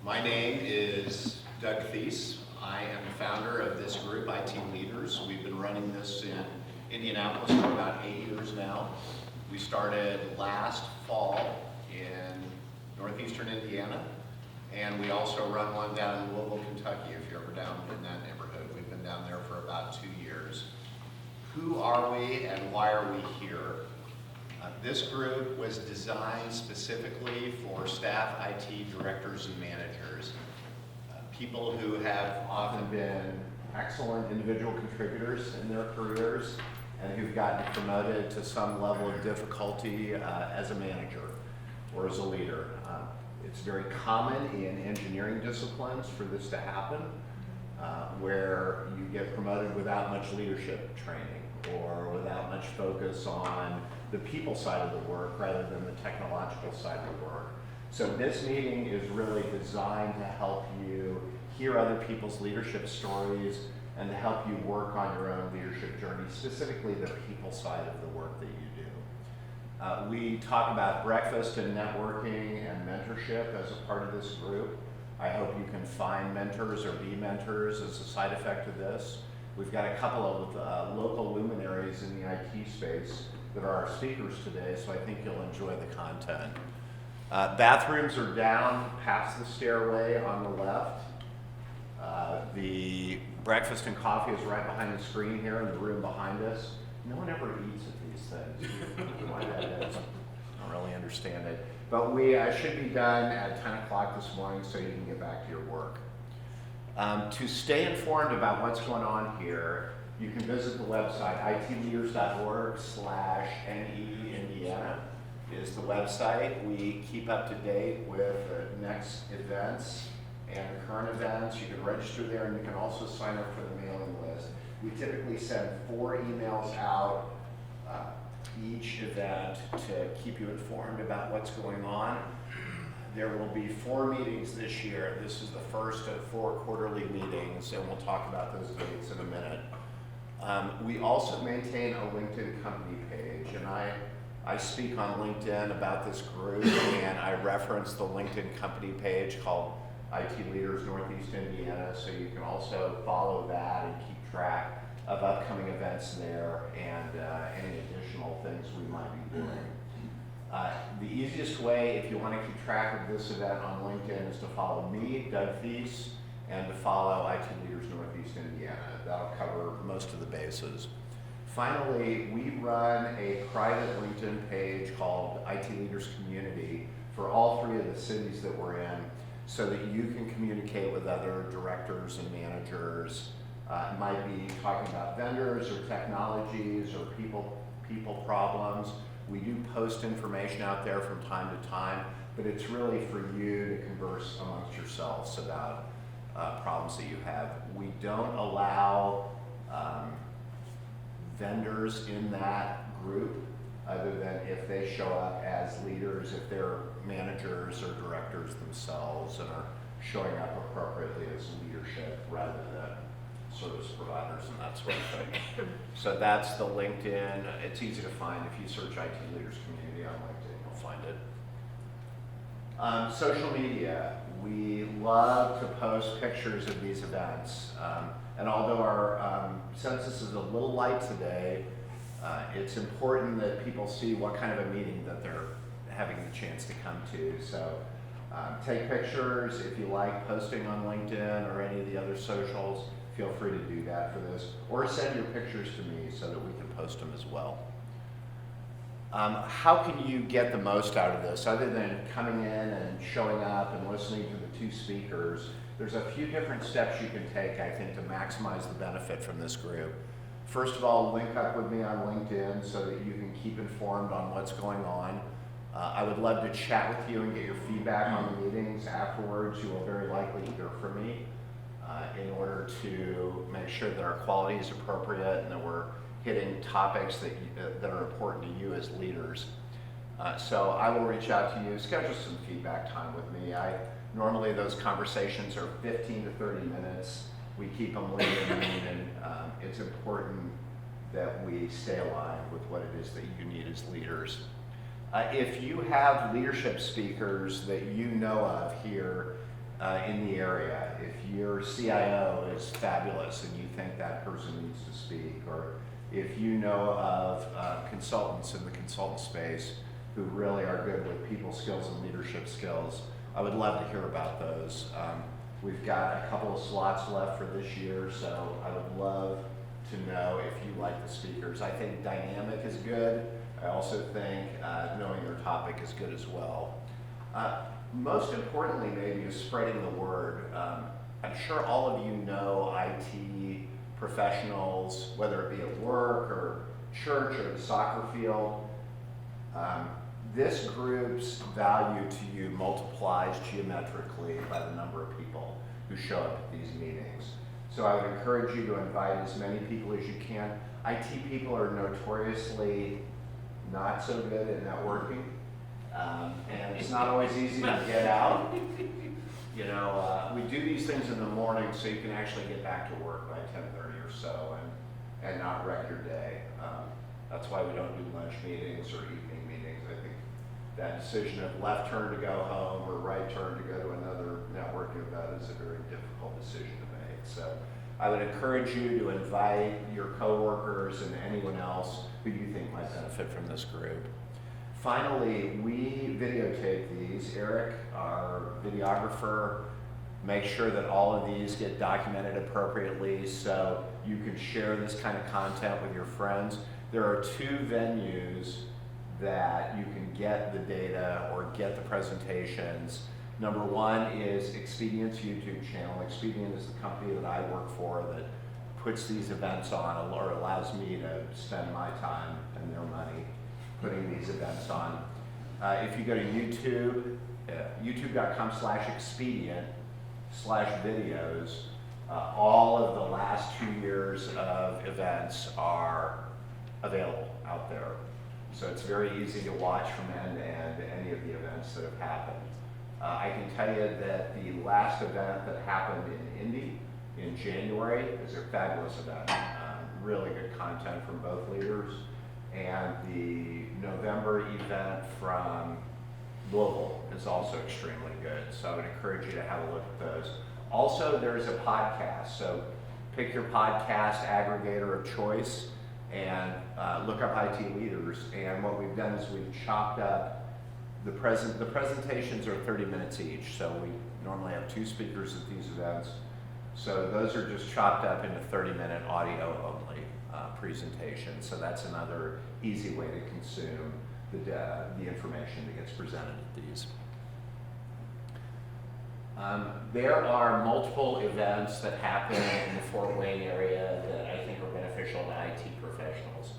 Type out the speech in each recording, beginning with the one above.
My name is Doug Thies. I am the founder of this group, IT Leaders. We've been running this in Indianapolis for about 8 years now. We started last fall in northeastern Indiana, and we also run one down in Louisville, Kentucky, if you're ever down in that neighborhood. We've been down there for about 2 years. Who are we and why are we here? This group was designed specifically for staff IT directors and managers, people who have often been excellent individual contributors in their careers and who've gotten promoted to some level of difficulty as a manager or as a leader. It's very common in engineering disciplines for this to happen, where you get promoted without much leadership training or without much focus on the people side of the work rather than the technological side of the work. So this meeting is really designed to help you hear other people's leadership stories and to help you work on your own leadership journey, specifically the people side of the work that you do. We talk about breakfast and networking and mentorship as a part of this group. I hope you can find mentors or be mentors as a side effect of this. We've got a couple of local luminaries in the IT space that are our speakers today, so I think you'll enjoy the content. Bathrooms are down past the stairway on the left. The breakfast and coffee is right behind the screen here in the room behind us. No one ever eats at these things. Why that is, I don't really understand it. But I should be done at 10 o'clock this morning so you can get back to your work. To stay informed about what's going on here, you can visit the website, itleaders.org/NE-Indiana is the website. We keep up to date with next events and current events. You can register there, and you can also sign up for the mailing list. We typically send 4 emails out each event to keep you informed about what's going on. There will be 4 meetings this year. This is the first of 4 quarterly meetings, and we'll talk about those dates in a minute. We also maintain a LinkedIn company page, and I speak on LinkedIn about this group, and I reference the LinkedIn company page called IT Leaders Northeast Indiana, so you can also follow that and keep track of upcoming events there and any additional things we might be doing. The easiest way, if you want to keep track of this event on LinkedIn, is to follow me, Doug Thies, and to follow IT Leaders Northeast Indiana. That'll cover most of the bases. Finally, we run a private LinkedIn page called IT Leaders Community for all 3 of the cities that we're in, so that you can communicate with other directors and managers. It might be talking about vendors or technologies or people problems. We do post information out there from time to time, but it's really for you to converse amongst yourselves about problems that you have. We don't allow vendors in that group other than if they show up as leaders, if they're managers or directors themselves and are showing up appropriately as leadership rather than service providers and that sort of thing. So that's the LinkedIn. It's easy to find. If you search IT Leaders Community on LinkedIn, you'll find it. Social media. We love to post pictures of these events. And although our census is a little light today, it's important that people see what kind of a meeting that they're having the chance to come to. So take pictures. If you like posting on LinkedIn or any of the other socials, feel free to do that for this. Or send your pictures to me so that we can post them as well. How can you get the most out of this other than coming in and showing up and listening to the 2 speakers? There's a few different steps you can take, I think, to maximize the benefit from this group. First of all, link up with me on LinkedIn so that you can keep informed on what's going on. I would love to chat with you and get your feedback on the meetings afterwards. You will very likely hear from me in order to make sure that our quality is appropriate and that we're hitting topics that are important to you as leaders. So I will reach out to you, schedule some feedback time with me. Normally those conversations are 15 to 30 minutes. We keep them lean and mean, and it's important that we stay aligned with what it is that you need as leaders. If you have leadership speakers that you know of here in the area. If your CIO is fabulous and you think that person needs to speak, or if you know of consultants in the consultant space who really are good with people skills and leadership skills, I would love to hear about those. We've got a couple of slots left for this year, so I would love to know if you like the speakers. I think dynamic is good. I also think knowing your topic is good as well. Most importantly, maybe, is spreading the word. I'm sure all of you know IT professionals, whether it be at work or church or the soccer field. This group's value to you multiplies geometrically by the number of people who show up at these meetings. So I would encourage you to invite as many people as you can. IT people are notoriously not so good at networking, and it's not always easy to get out. You know, we do these things in the morning so you can actually get back to work by 10:30 or so and not wreck your day. That's why we don't do lunch meetings or evening meetings. I think that decision of left turn to go home or right turn to go to another networking event is a very difficult decision to make. So I would encourage you to invite your coworkers and anyone else who you think might benefit from this group. Finally, we videotape these. Eric, our videographer, makes sure that all of these get documented appropriately so you can share this kind of content with your friends. There are 2 venues that you can get the data or get the presentations. Number 1 is Expedient's YouTube channel. Expedient is the company that I work for that puts these events on, or allows me to spend my time and their money putting these events on. If you go to YouTube, youtube.com/expedient/videos, all of the last 2 years of events are available out there. So it's very easy to watch from end to end any of the events that have happened. I can tell you that the last event that happened in Indy in January is a fabulous event. Really good content from both leaders. And the November event from Louisville is also extremely good. So I would encourage you to have a look at those. Also, there's a podcast. So pick your podcast aggregator of choice and look up IT leaders. And what we've done is we've chopped up the presentations are 30 minutes each. So we normally have 2 speakers at these events. So those are just chopped up into 30-minute audio only presentations. So that's another easy way to consume the information that gets presented at these. There are multiple events that happen in the Fort Wayne area that I think are beneficial to IT professionals.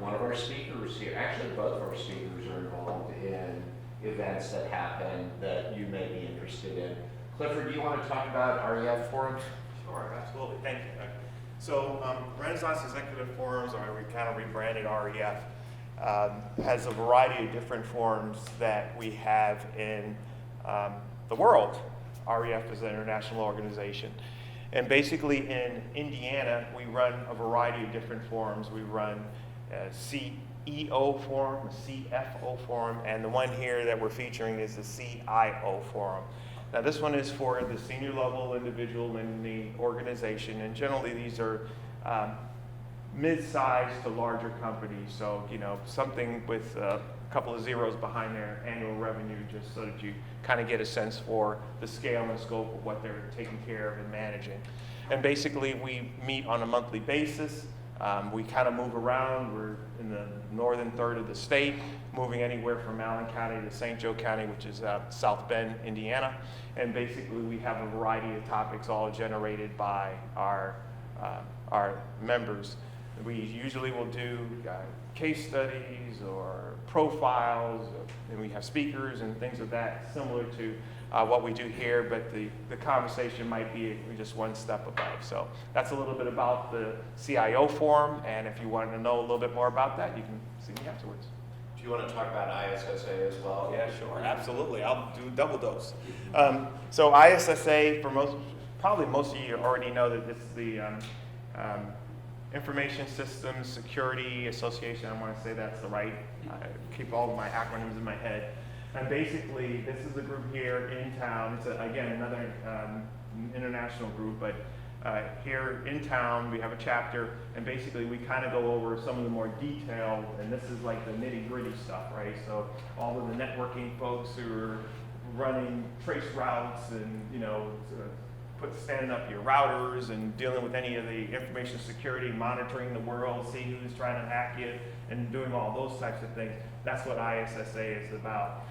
One of our speakers here, actually both of our speakers are involved in events that happen that you may be interested in. Clifford, do you want to talk about REF forums? Sure, absolutely. Thank you. So Renaissance Executive Forums, or we kind of rebranded REF, has a variety of different forums that we have in the world. REF is an international organization. And basically in Indiana, we run a variety of different forums. We run a CEO forum, a CFO forum, and the one here that we're featuring is the CIO forum. Now this one is for the senior level individual in the organization, and generally these are mid-sized to larger companies, so something with a couple of zeros behind their annual revenue, just so that you kind of get a sense for the scale and scope of what they're taking care of and managing. And basically we meet on a monthly basis. We kind of move around. We're in the northern third of the state, moving anywhere from Allen County to St. Joe County, which is South Bend, Indiana. And basically we have a variety of topics all generated by our members. We usually will do case studies or profiles, and we have speakers and things of that, similar to what we do here, but the conversation might be just one step above. So that's a little bit about the CIO forum, and if you want to know a little bit more about that, you can see me afterwards. Do you want to talk about ISSA as well? Yeah, sure, absolutely. I'll do double dose. So ISSA, probably most of you already know that it's the Information Systems Security Association. I want to say that's the right. I keep all of my acronyms in my head. And basically, this is a group here in town. It's, again, another international group, but here in town, we have a chapter, and basically we kind of go over some of the more detailed, and this is like the nitty-gritty stuff, right? So all of the networking folks who are running trace routes and, you know, standing up your routers and dealing with any of the information security, monitoring the world, seeing who's trying to hack you, and doing all those types of things. That's what ISSA is about.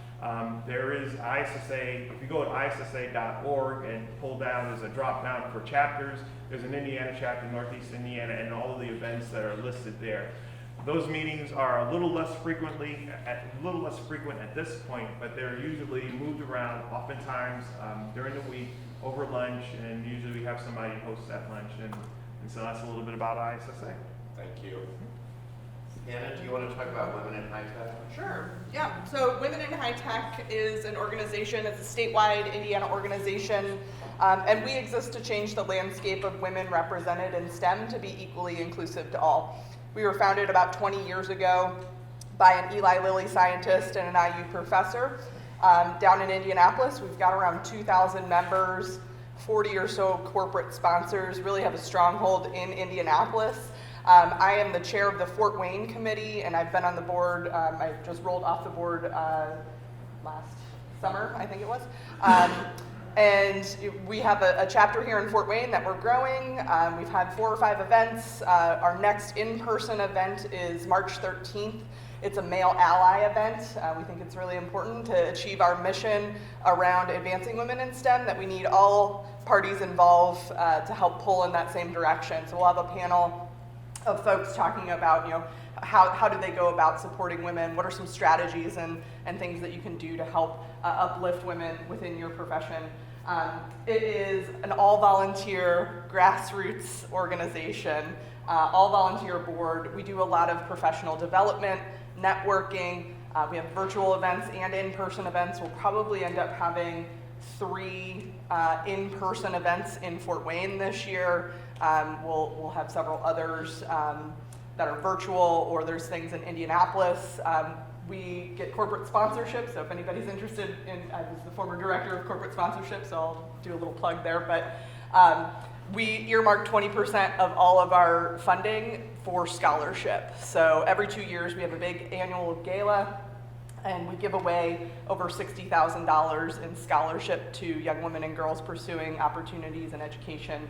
There is ISSA, if you go to ISSA.org and pull down, there's a drop down for chapters. There's an Indiana chapter, Northeast Indiana, and all of the events that are listed there. Those meetings are a little less frequent at this point, but they're usually moved around oftentimes during the week over lunch, and usually we have somebody host that lunch, and so that's a little bit about ISSA. Thank you. Anna, do you want to talk about Women in High Tech? Sure, yeah. So Women in High Tech is an organization, it's a statewide Indiana organization, and we exist to change the landscape of women represented in STEM to be equally inclusive to all. We were founded about 20 years ago by an Eli Lilly scientist and an IU professor down in Indianapolis. We've got around 2,000 members, 40 or so corporate sponsors, really have a stronghold in Indianapolis. I am the chair of the Fort Wayne committee, and I've been on the board. I just rolled off the board last summer, I think it was. And we have a chapter here in Fort Wayne that we're growing. We've had 4 or 5 events. Our next in-person event is March 13th. It's a male ally event. We think it's really important to achieve our mission around advancing women in STEM, that we need all parties involved to help pull in that same direction. So we'll have a panel of folks talking about, you know, how do they go about supporting women? What are some strategies and things that you can do to help uplift women within your profession? It is an all-volunteer grassroots organization, all-volunteer board. We do a lot of professional development, networking. We have virtual events and in-person events. We'll probably end up having 3 in-person events in Fort Wayne this year. We'll have several others that are virtual, or there's things in Indianapolis. We get corporate sponsorship, so if anybody's interested in, I was the former director of corporate sponsorship, so I'll do a little plug there, but we earmark 20% of all of our funding for scholarship. So every 2 years we have a big annual gala, and we give away over $60,000 in scholarship to young women and girls pursuing opportunities in education,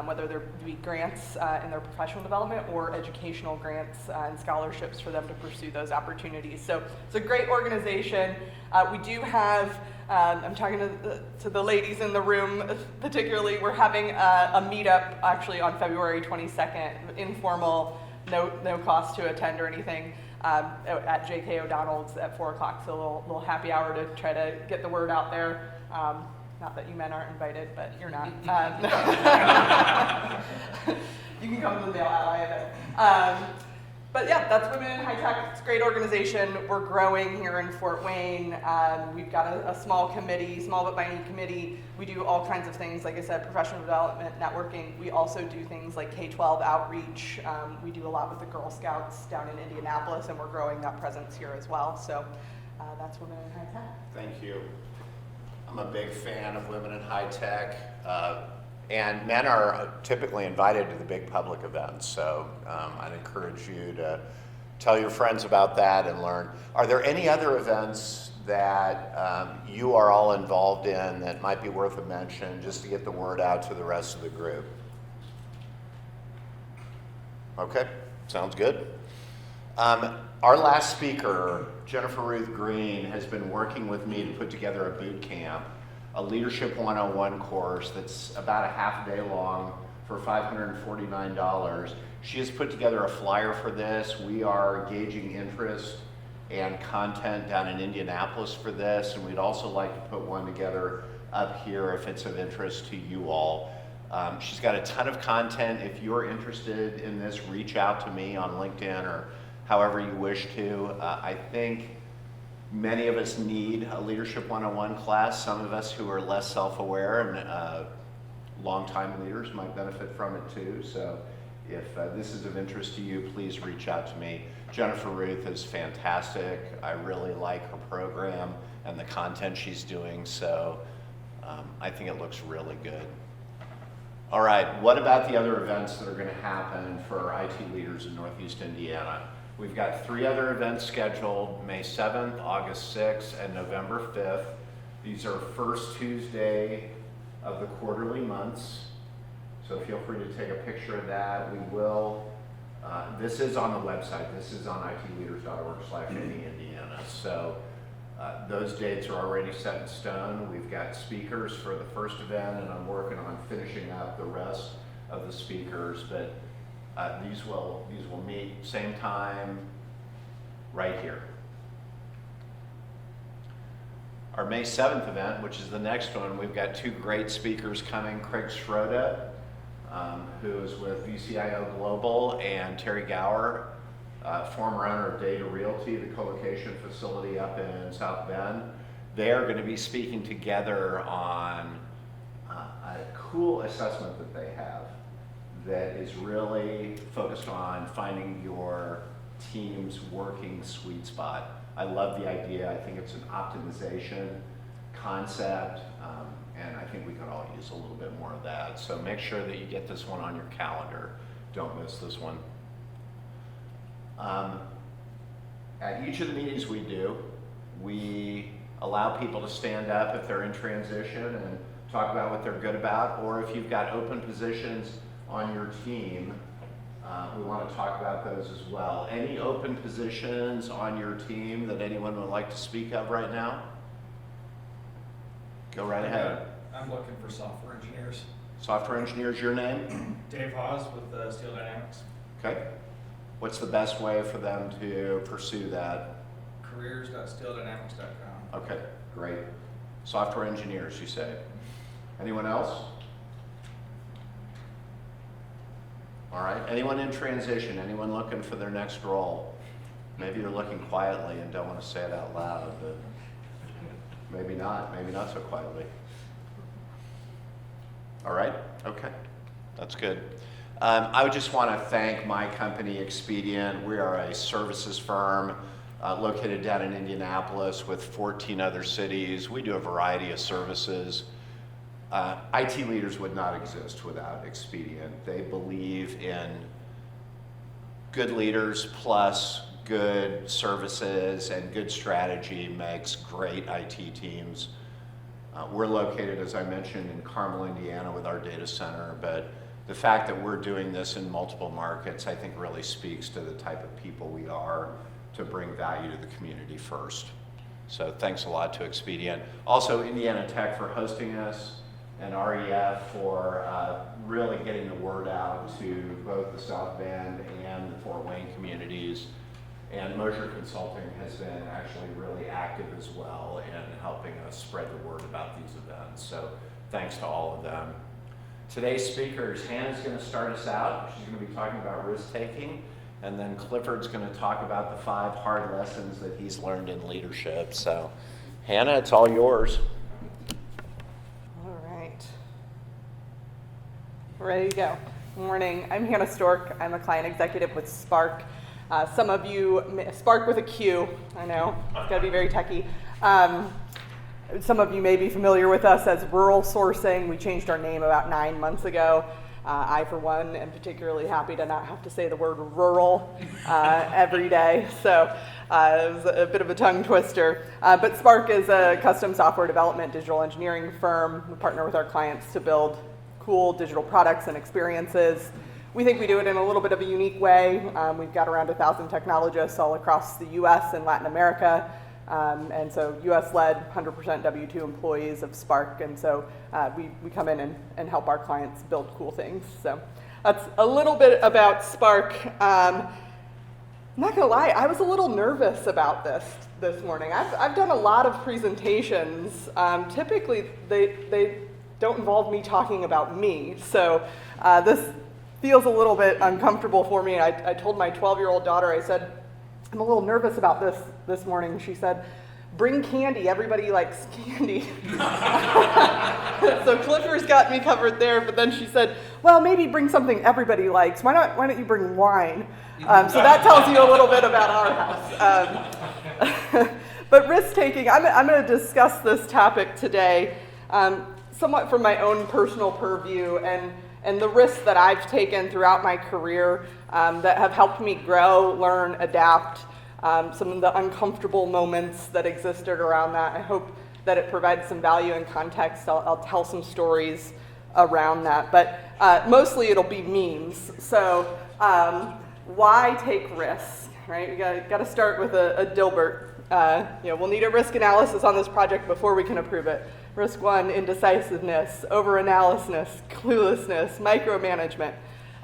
whether there be grants in their professional development or educational grants and scholarships for them to pursue those opportunities. So it's a great organization. We do have, I'm talking to the ladies in the room particularly, we're having a meetup actually on February 22nd, informal, no cost to attend or anything, at J.K. O'Donnell's at 4 o'clock, so a little happy hour to try to get the word out there. Not that you men aren't invited, but you're not. You can come to the Male Ally event. But yeah, that's Women in High Tech. It's a great organization. We're growing here in Fort Wayne. We've got a small committee, small but mighty committee. We do all kinds of things, like I said, professional development, networking. We also do things like K-12 outreach. We do a lot with the Girl Scouts down in Indianapolis, and we're growing that presence here as well. So that's Women in High Tech. Thank you. I'm a big fan of Women in High Tech, and men are typically invited to the big public events, so I'd encourage you to tell your friends about that and learn. Are there any other events that you are all involved in that might be worth a mention, just to get the word out to the rest of the group? Okay, sounds good. Our last speaker, Jennifer Ruth Green, has been working with me to put together a boot camp, a Leadership 101 course that's about a half a day long for $549. She has put together a flyer for this. We are gauging interest and content down in Indianapolis for this, and we'd also like to put one together up here if it's of interest to you all. She's got a ton of content. If you're interested in this, reach out to me on LinkedIn or however you wish to. I think many of us need a Leadership 101 class. Some of us who are less self-aware and longtime leaders might benefit from it too. So if this is of interest to you, please reach out to me. Jennifer Ruth is fantastic. I really like her program, and the content she's doing. So I think it looks really good. All right, what about the other events that are going to happen for IT leaders in Northeast Indiana? We've got 3 other events scheduled, May 7th, August 6th, and November 5th. These are first Tuesday of the quarterly months, so feel free to take a picture of that. We will, this is on the website. This is on itleaders.org/Indiana. So those dates are already set in stone. We've got speakers for the first event, and I'm working on finishing up the rest of the speakers. But these will meet same time right here. Our May 7th event, which is the next one, we've got 2 great speakers coming. Craig Schroeder, who is with VCIO Global, and Terry Gower, former owner of Data Realty, the co-location facility up in South Bend. They are going to be speaking together on a cool assessment that they have that is really focused on finding your team's working sweet spot. I love the idea. I think it's an optimization concept, and I think we could all use a little bit more of that. So make sure that you get this one on your calendar. Don't miss this one. At each of the meetings we do, we allow people to stand up if they're in transition and talk about what they're good about, or if you've got open positions on your team, we want to talk about those as well. Any open positions on your team that anyone would like to speak of right now? Go right ahead. I'm looking for software engineers. Software engineers, your name? Dave Hawes with Steel Dynamics. Okay. What's the best way for them to pursue that? Careers.steeldynamics.com. Okay, great. Software engineers, you say. Anyone else? All right, anyone in transition? Anyone looking for their next role? Maybe you're looking quietly and don't want to say it out loud, but maybe not so quietly. All right, okay, that's good. I would just want to thank my company, Expedient. We are a services firm located down in Indianapolis with 14 other cities. We do a variety of services. IT leaders would not exist without Expedient. They believe in good leaders plus good services, and good strategy makes great IT teams. We're located, as I mentioned, in Carmel, Indiana with our data center, but the fact that we're doing this in multiple markets, I think really speaks to the type of people we are to bring value to the community first. So thanks a lot to Expedient. Also, Indiana Tech for hosting us, and REF for really getting the word out to both the South Bend and the Fort Wayne communities. And Mosher Consulting has been actually really active as well in helping us spread the word about these events. So thanks to all of them. Today's speakers, Hannah's going to start us out. She's going to be talking about risk-taking, and then Clifford's going to talk about the 5 hard lessons that he's learned in leadership. So Hannah, it's all yours. All right. Ready to go. Good morning. I'm Hannah Stork. I'm a client executive with Spark. Some of you, Spark with a Q, I know, it's got to be very techy. Some of you may be familiar with us as Rural Sourcing. We changed our name about 9 months ago. I, for one, am particularly happy to not have to say the word rural every day. So it was a bit of a tongue twister. But Spark is a custom software development digital engineering firm. We partner with our clients to build cool digital products and experiences. We think we do it in a little bit of a unique way. We've got around 1,000 technologists all across the US and Latin America. And so US-led, 100% W-2 employees of Spark. And so we come in and help our clients build cool things. So that's a little bit about Spark. I'm not gonna lie, I was a little nervous about this morning. I've done a lot of presentations. Typically, they don't involve me talking about me. So this feels a little bit uncomfortable for me. I told my 12-year-old daughter, I said, I'm a little nervous about this morning. She said, bring candy, everybody likes candy. So Clifford's got me covered there, but then she said, well, maybe bring something everybody likes. Why don't you bring wine? So that tells you a little bit about our house. But risk taking, I'm going to discuss this topic today somewhat from my own personal purview and the risks that I've taken throughout my career that have helped me grow, learn, adapt, some of the uncomfortable moments that existed around that. I hope that it provides some value and context. I'll tell some stories around that, but mostly it'll be memes. So why take risks, right? We got to start with a Dilbert. We'll need a risk analysis on this project before we can approve it. Risk 1, indecisiveness, overanalysis, cluelessness, micromanagement.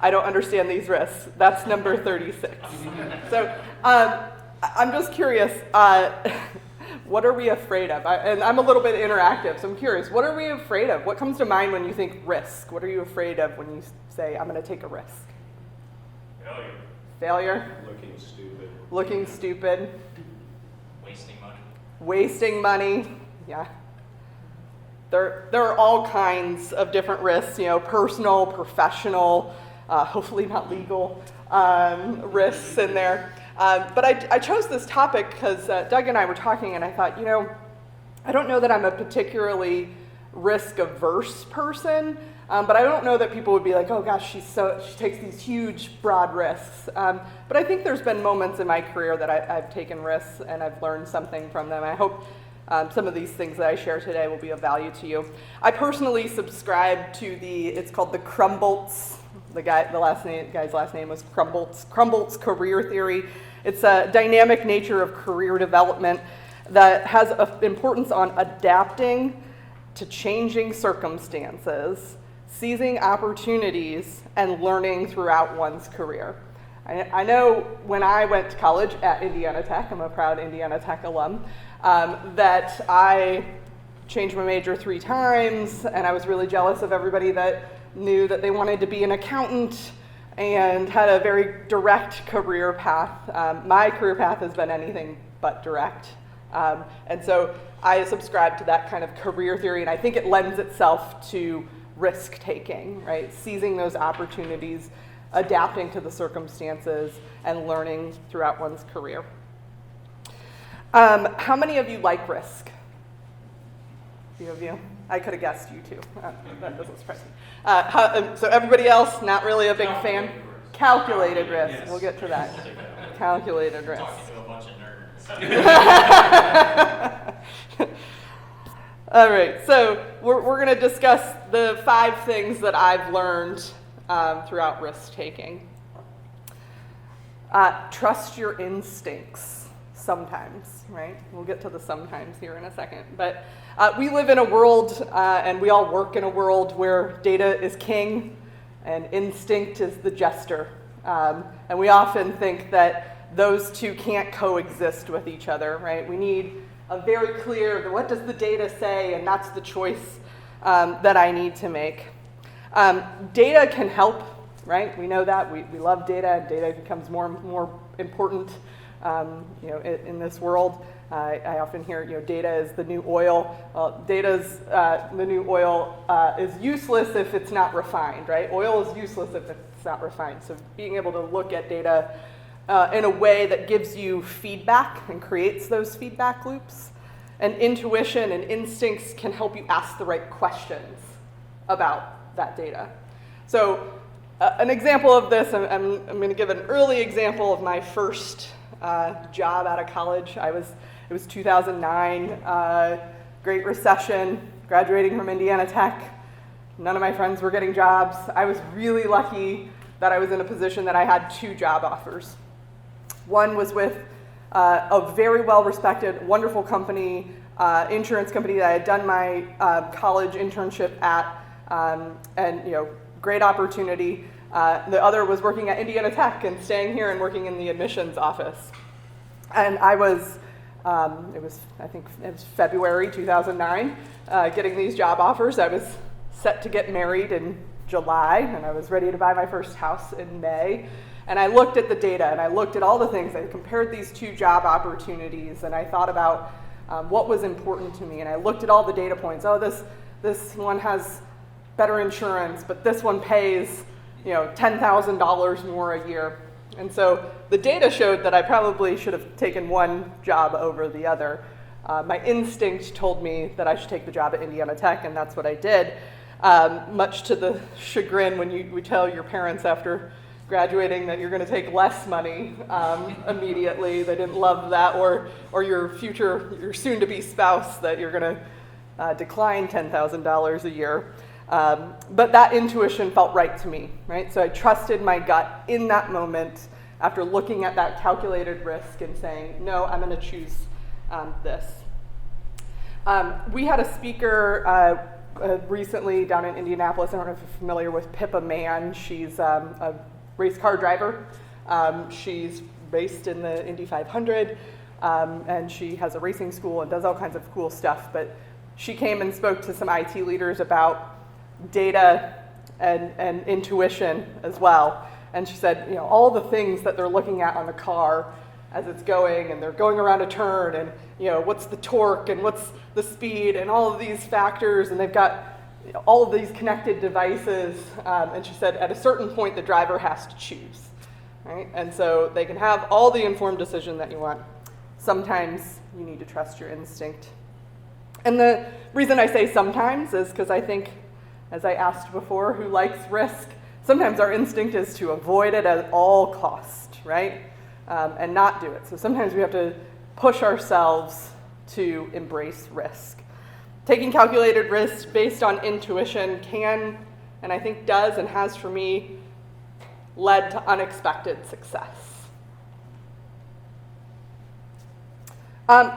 I don't understand these risks. That's number 36. So I'm just curious, what are we afraid of? And I'm a little bit interactive, so I'm curious. What are we afraid of? What comes to mind when you think risk? What are you afraid of when you say, I'm going to take a risk? Failure. Failure? Looking stupid. Looking stupid? Wasting money. Wasting money? Yeah. There are all kinds of different risks, personal, professional, hopefully not legal risks in there. But I chose this topic because Doug and I were talking, and I thought, I don't know that I'm a particularly risk-averse person, but I don't know that people would be like, oh gosh, she takes these huge, broad risks. But I think there's been moments in my career that I've taken risks and I've learned something from them. I hope some of these things that I share today will be of value to you. I personally subscribe to it's called the Krumboltz. The guy's last name was Krumboltz career theory. It's a dynamic nature of career development that has an importance on adapting to changing circumstances, seizing opportunities, and learning throughout one's career. I know when I went to college at Indiana Tech, I'm a proud Indiana Tech alum, that I changed my major 3 times, and I was really jealous of everybody that knew that they wanted to be an accountant and had a very direct career path. My career path has been anything but direct. And so I subscribe to that kind of career theory, and I think it lends itself to risk-taking, right? Seizing those opportunities, adapting to the circumstances, and learning throughout one's career. How many of you like risk? A few of you? I could have guessed you too. That doesn't surprise me. So everybody else, not really a big fan? Calculated risk. Yes. We'll get to that. Calculated risk. Talking to a bunch of nerds. All right, so we're going to discuss the 5 things that I've learned throughout risk-taking. Trust your instincts sometimes, right? We'll get to the sometimes here in a second. But we live in a world, and we all work in a world where data is king and instinct is the jester. And we often think that those two can't coexist with each other, right? We need a very clear, what does the data say, and that's the choice that I need to make. Data can help, right? We know that. We love data, and data becomes more and more important in this world. I often hear, data is the new oil. Well, data's the new oil is useless if it's not refined, right? Oil is useless if it's not refined. So being able to look at data in a way that gives you feedback and creates those feedback loops, and intuition and instincts can help you ask the right questions about that data. So an example of this, I'm going to give an early example of my first job out of college. It was 2009, Great Recession, graduating from Indiana Tech. None of my friends were getting jobs. I was really lucky that I was in a position that I had 2 job offers. One was with a very well-respected, wonderful company, insurance company that I had done my college internship at, and great opportunity. The other was working at Indiana Tech and staying here and working in the admissions office. And I was, I think it was February 2009, getting these job offers. I was set to get married in July, and I was ready to buy my first house in May. And I looked at the data, and I looked at all the things. I compared these 2 job opportunities, and I thought about what was important to me. And I looked at all the data points. Oh, this one has better insurance, but this one pays, $10,000 more a year. And so the data showed that I probably should have taken one job over the other. My instinct told me that I should take the job at Indiana Tech, and that's what I did. Much to the chagrin when we tell your parents after graduating that you're going to take less money immediately. They didn't love that, or your soon-to-be spouse, that you're going to decline $10,000 a year. But that intuition felt right to me, right? So I trusted my gut in that moment after looking at that calculated risk and saying, no, I'm going to choose this. We had a speaker recently down in Indianapolis. I don't know if you're familiar with Pippa Mann. She's a race car driver. She's raced in the Indy 500, and she has a racing school and does all kinds of cool stuff. But she came and spoke to some IT leaders about data and intuition as well. And she said, you know, all the things that they're looking at on the car as it's going, and they're going around a turn, and you know, what's the torque and what's the speed and all of these factors, and they've got all of these connected devices. And she said, at a certain point, the driver has to choose, right? And so they can have all the informed decision that you want. Sometimes you need to trust your instinct. And the reason I say sometimes is because I think, as I asked before, who likes risk? Sometimes our instinct is to avoid it at all cost, right? And not do it. So sometimes we have to push ourselves to embrace risk. Taking calculated risks based on intuition can, and I think does and has for me, led to unexpected success.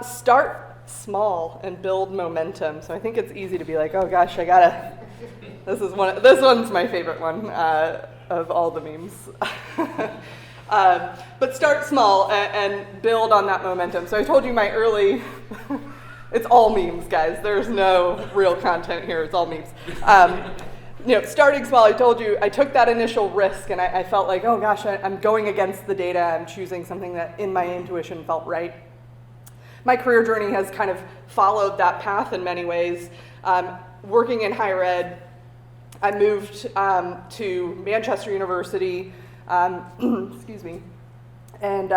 Start small and build momentum. So I think it's easy to be like, oh gosh, this one's my favorite one of all the memes. But start small and build on that momentum. So I told you my early, it's all memes, guys. There's no real content here. It's all memes. Starting small, I told you, I took that initial risk and I felt like, oh gosh, I'm going against the data. I'm choosing something that in my intuition felt right. My career journey has kind of followed that path in many ways. Working in higher ed, I moved to Manchester University, excuse me, and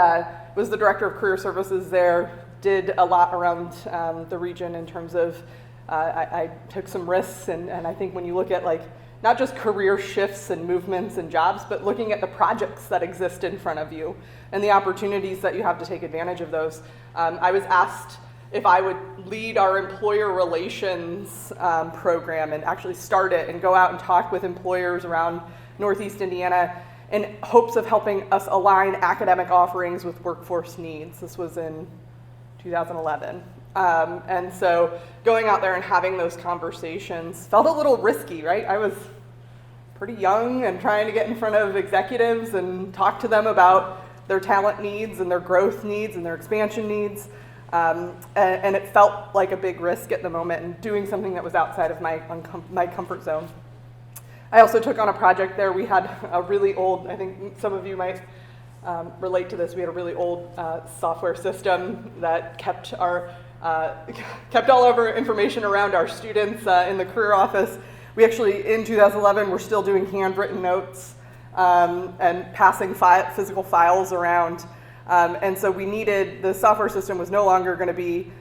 was the director of career services there. Did a lot around the region in terms of, I took some risks, and I think when you look at like not just career shifts and movements and jobs, but looking at the projects that exist in front of you and the opportunities that you have to take advantage of those. I was asked if I would lead our employer relations program and actually start it and go out and talk with employers around Northeast Indiana in hopes of helping us align academic offerings with workforce needs. This was in 2011. And so going out there and having those conversations felt a little risky, right? I was pretty young and trying to get in front of executives and talk to them about their talent needs and their growth needs and their expansion needs. And it felt like a big risk at the moment and doing something that was outside of my comfort zone. I also took on a project there. We had a really old, I think some of you might relate to this, we had a really old software system that kept all of our information around our students in the career office. We actually, in 2011, were still doing handwritten notes and passing physical files around. And so the software system was no longer going to be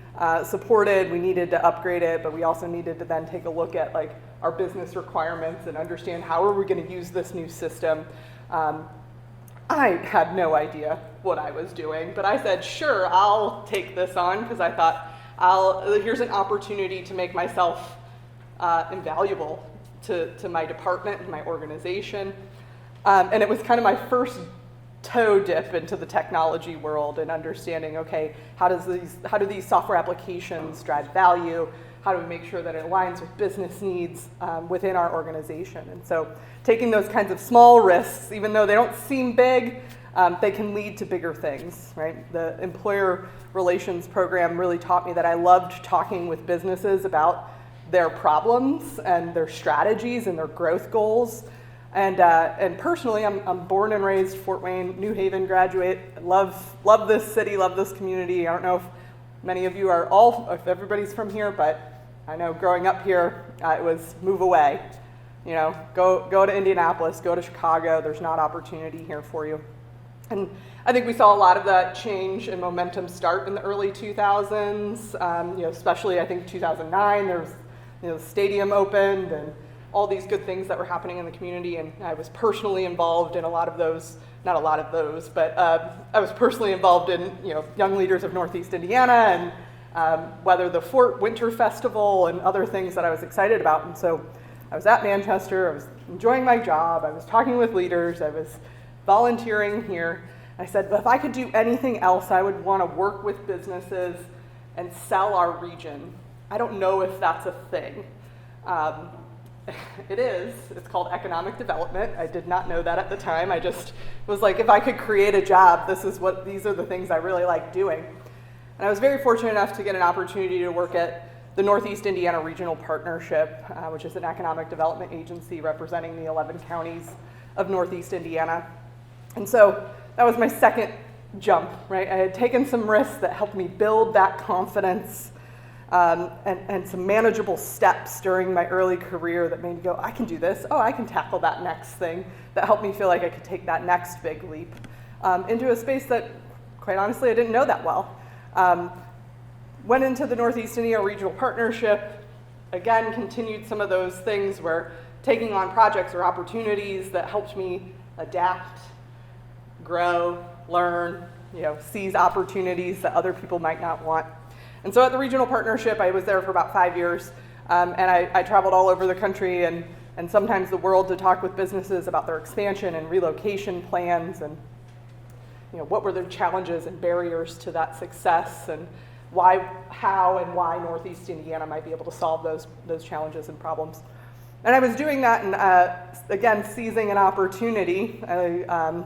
supported. We needed to upgrade it, but we also needed to then take a look at like our business requirements and understand how are we going to use this new system. I had no idea what I was doing, but I said, sure, I'll take this on because I thought here's an opportunity to make myself invaluable to my department and my organization. And it was kind of my first toe dip into the technology world and understanding, okay, how do these software applications drive value? How do we make sure that it aligns with business needs within our organization? And so taking those kinds of small risks, even though they don't seem big, they can lead to bigger things, right? The employer relations program really taught me that I loved talking with businesses about their problems and their strategies and their growth goals. And personally, I'm born and raised Fort Wayne, New Haven graduate. Love this city, love this community. I don't know if many of you if everybody's from here, but I know growing up here, it was move away. Go to Indianapolis, go to Chicago. There's not opportunity here for you. And I think we saw a lot of that change and momentum start in the early 2000s, especially I think 2009, there was, the stadium opened and all these good things that were happening in the community, and I was personally involved in a lot of those, not a lot of those, but I was personally involved in, Young Leaders of Northeast Indiana and whether the Fort Winter Festival and other things that I was excited about. And so I was at Manchester, I was enjoying my job, I was talking with leaders, I was volunteering here. I said, but if I could do anything else, I would want to work with businesses and sell our region. I don't know if that's a thing. It is. It's called economic development. I did not know that at the time. I just was like, if I could create a job, these are the things I really like doing. And I was very fortunate enough to get an opportunity to work at the Northeast Indiana Regional Partnership, which is an economic development agency representing the 11 counties of Northeast Indiana. And so that was my second jump, right? I had taken some risks that helped me build that confidence and some manageable steps during my early career that made me go, I can do this. Oh, I can tackle that next thing. That helped me feel like I could take that next big leap into a space that, quite honestly, I didn't know that well. Went into the Northeast Indiana Regional Partnership, again, continued some of those things where taking on projects or opportunities that helped me adapt, grow, learn, seize opportunities that other people might not want. And so at the Regional Partnership, I was there for about 5 years, and I traveled all over the country and sometimes the world to talk with businesses about their expansion and relocation plans and what were their challenges and barriers to that success and how and why Northeast Indiana might be able to solve those challenges and problems. And I was doing that and again, seizing an opportunity. I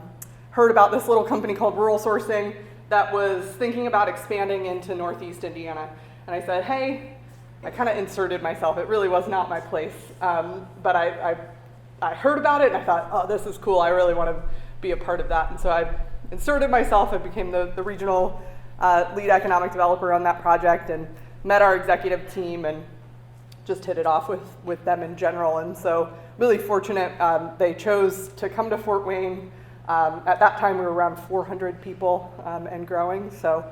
heard about this little company called Rural Sourcing that was thinking about expanding into Northeast Indiana. And I said, hey, I kind of inserted myself. It really was not my place. But I heard about it and I thought, oh, this is cool. I really want to be a part of that. And so I inserted myself. I became the regional lead economic developer on that project and met our executive team and just hit it off with them in general. And so really fortunate, they chose to come to Fort Wayne. At that time, we were around 400 people and growing, so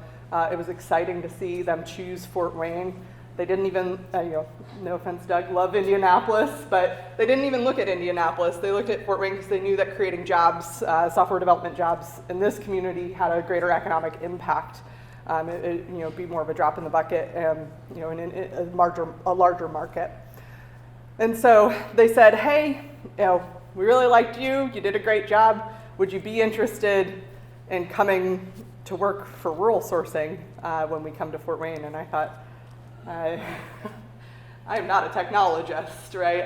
it was exciting to see them choose Fort Wayne. They didn't even, no offense, Doug, love Indianapolis, but they didn't even look at Indianapolis. They looked at Fort Wayne because they knew that creating jobs, software development jobs in this community had a greater economic impact. Be more of a drop in the bucket, in a larger market. And so they said, hey, we really liked you. You did a great job. Would you be interested in coming to work for Rural Sourcing when we come to Fort Wayne? And I thought, I'm not a technologist, right?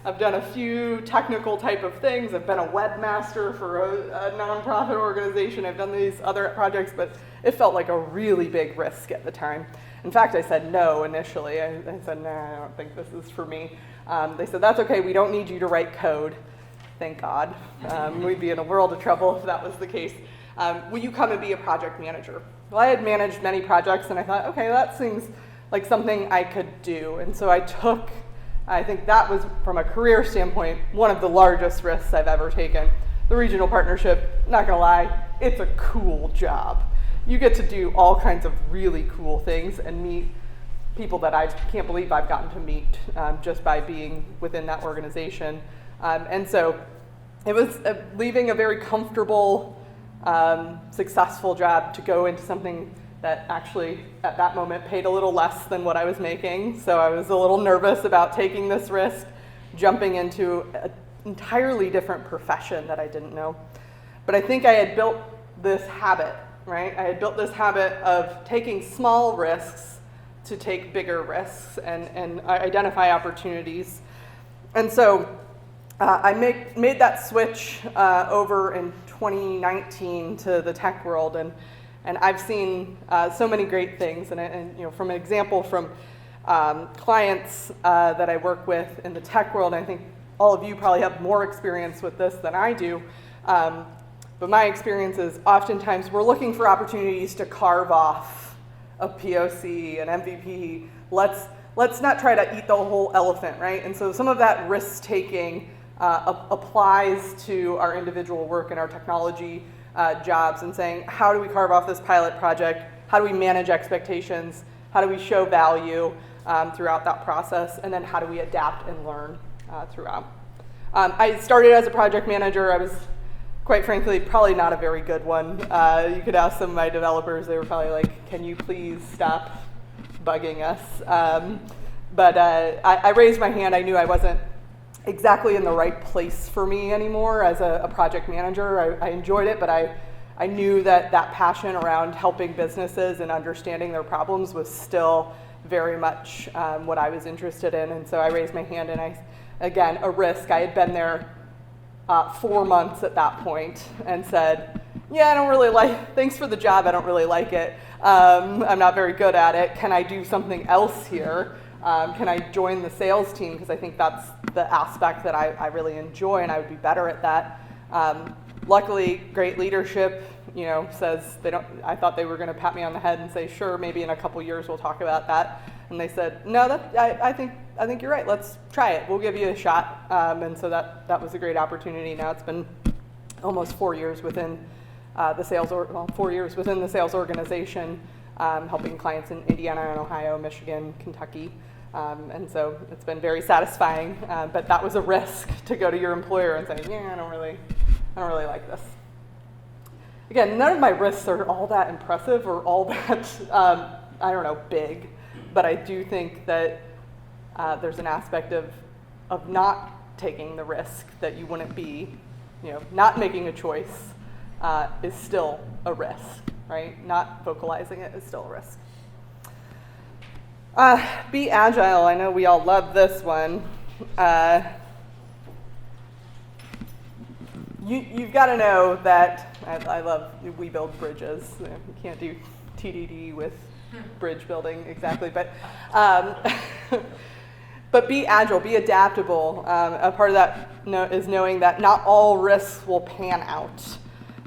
I've done a few technical type of things. I've been a webmaster for a nonprofit organization. I've done these other projects, but it felt like a really big risk at the time. In fact, I said no initially. I said, nah, I don't think this is for me. They said, that's okay, we don't need you to write code. Thank God. We'd be in a world of trouble if that was the case. Will you come and be a project manager? Well, I had managed many projects and I thought, okay, that seems like something I could do. And so I think that was, from a career standpoint, one of the largest risks I've ever taken. The regional partnership, not gonna lie, it's a cool job. You get to do all kinds of really cool things and meet people that I can't believe I've gotten to meet just by being within that organization. And so it was leaving a very comfortable, successful job to go into something that actually at that moment paid a little less than what I was making. So I was a little nervous about taking this risk, jumping into an entirely different profession that I didn't know. But I think I had built this habit, right? I had built this habit of taking small risks to take bigger risks and identify opportunities. And so I made that switch over in 2019 to the tech world, and I've seen so many great things. And from an example from clients that I work with in the tech world, I think all of you probably have more experience with this than I do. But my experience is oftentimes we're looking for opportunities to carve off a POC, an MVP. Let's not try to eat the whole elephant, right? And so some of that risk taking applies to our individual work and our technology jobs and saying, how do we carve off this pilot project? How do we manage expectations? How do we show value throughout that process? And then how do we adapt and learn throughout? I started as a project manager. I was, quite frankly, probably not a very good one. You could ask some of my developers. They were probably like, can you please stop bugging us? But I raised my hand. I knew I wasn't exactly in the right place for me anymore as a project manager. I enjoyed it, but I knew that passion around helping businesses and understanding their problems was still very much what I was interested in. And so I raised my hand, and again, a risk. I had been there 4 months at that point and said, yeah, I don't really thanks for the job, I don't really like it. I'm not very good at it. Can I do something else here? Can I join the sales team? Because I think that's the aspect that I really enjoy, and I would be better at that. Luckily, great leadership, says they don't. I thought they were going to pat me on the head and say, sure, maybe in a couple years we'll talk about that. And they said, no, I think you're right. Let's try it. We'll give you a shot. And so that was a great opportunity. Now it's been almost 4 years within the sales, 4 years within the sales organization, helping clients in Indiana and Ohio, Michigan, Kentucky. And so it's been very satisfying. But that was a risk to go to your employer and say, yeah, I don't really like this. Again, none of my risks are all that impressive or all that, big. But I do think that there's an aspect of not taking the risk that you wouldn't be, not making a choice is still a risk, right? Not vocalizing it is still a risk. Be agile. I know we all love this one. You've got to know that I love we build bridges. You can't do TDD with bridge building exactly, but but be agile, be adaptable. A part of that is knowing that not all risks will pan out,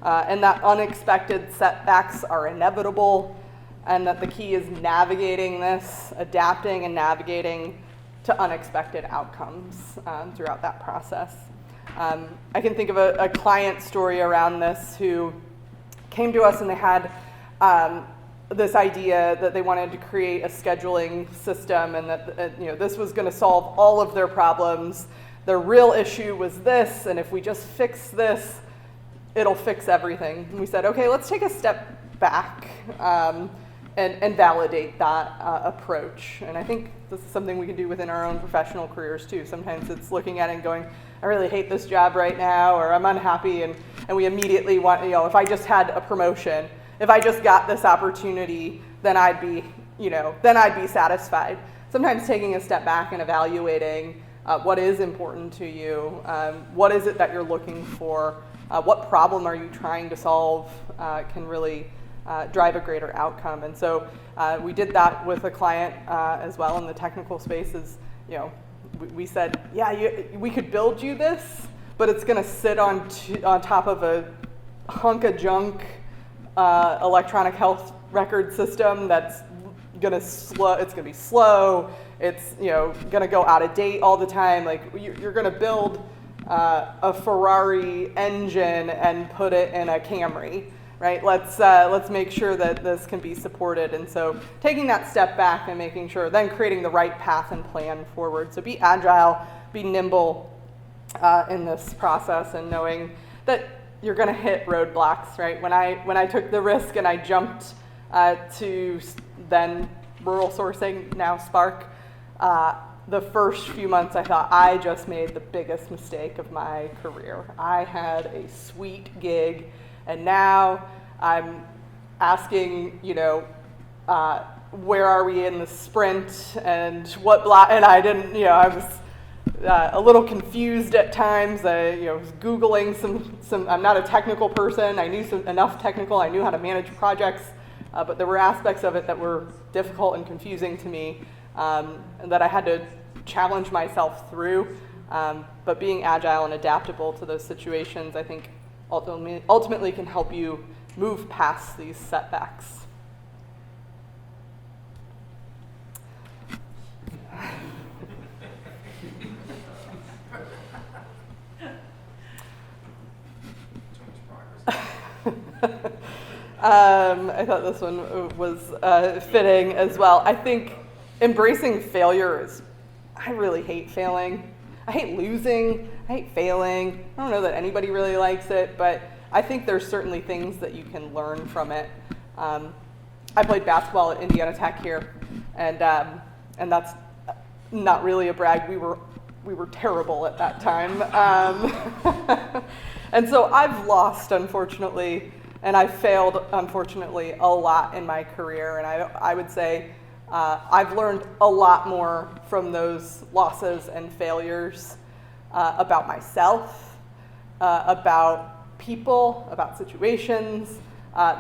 and that unexpected setbacks are inevitable, and that the key is navigating this, adapting and navigating to unexpected outcomes throughout that process. I can think of a client story around this who came to us and they had this idea that they wanted to create a scheduling system, and that this was going to solve all of their problems. Their real issue was this, and if we just fix this, it'll fix everything. And we said, okay, let's take a step back and validate that approach. And I think this is something we can do within our own professional careers too. Sometimes it's looking at it and going, I really hate this job right now, or I'm unhappy, and we immediately want, if I just had a promotion, if I just got this opportunity, then I'd be satisfied. Sometimes taking a step back and evaluating what is important to you, what is it that you're looking for, what problem are you trying to solve, can really drive a greater outcome. And so we did that with a client as well in the technical spaces. We said, yeah, we could build you this, but it's going to sit on top of a hunk of junk electronic health record system that's going to slow. It's going to be slow. It's going to go out of date all the time. Like you're going to build a Ferrari engine and put it in a Camry, right? Let's make sure that this can be supported. And so taking that step back and making sure, then creating the right path and plan forward. So be agile, be nimble in this process, and knowing that you're going to hit roadblocks, right? When I took the risk and I jumped to then rural sourcing, now Spark, the first few months I thought I just made the biggest mistake of my career. I had a sweet gig, and now I'm asking, where are we in the sprint and what block? And I didn't, I was a little confused at times. I was Googling some. I'm not a technical person. I knew enough technical. I knew how to manage projects, but there were aspects of it that were difficult and confusing to me, and that I had to challenge myself through. But being agile and adaptable to those situations, I think, ultimately can help you move past these setbacks. I thought this one was fitting as well. I think embracing failure is, I really hate failing. I hate losing. I hate failing. I don't know that anybody really likes it, but I think there's certainly things that you can learn from it. I played basketball at Indiana Tech here, and that's not really a brag. We were terrible at that time, and so I've lost, unfortunately, and I've failed, unfortunately, a lot in my career. And I would say I've learned a lot more from those losses and failures about myself, about people, about situations,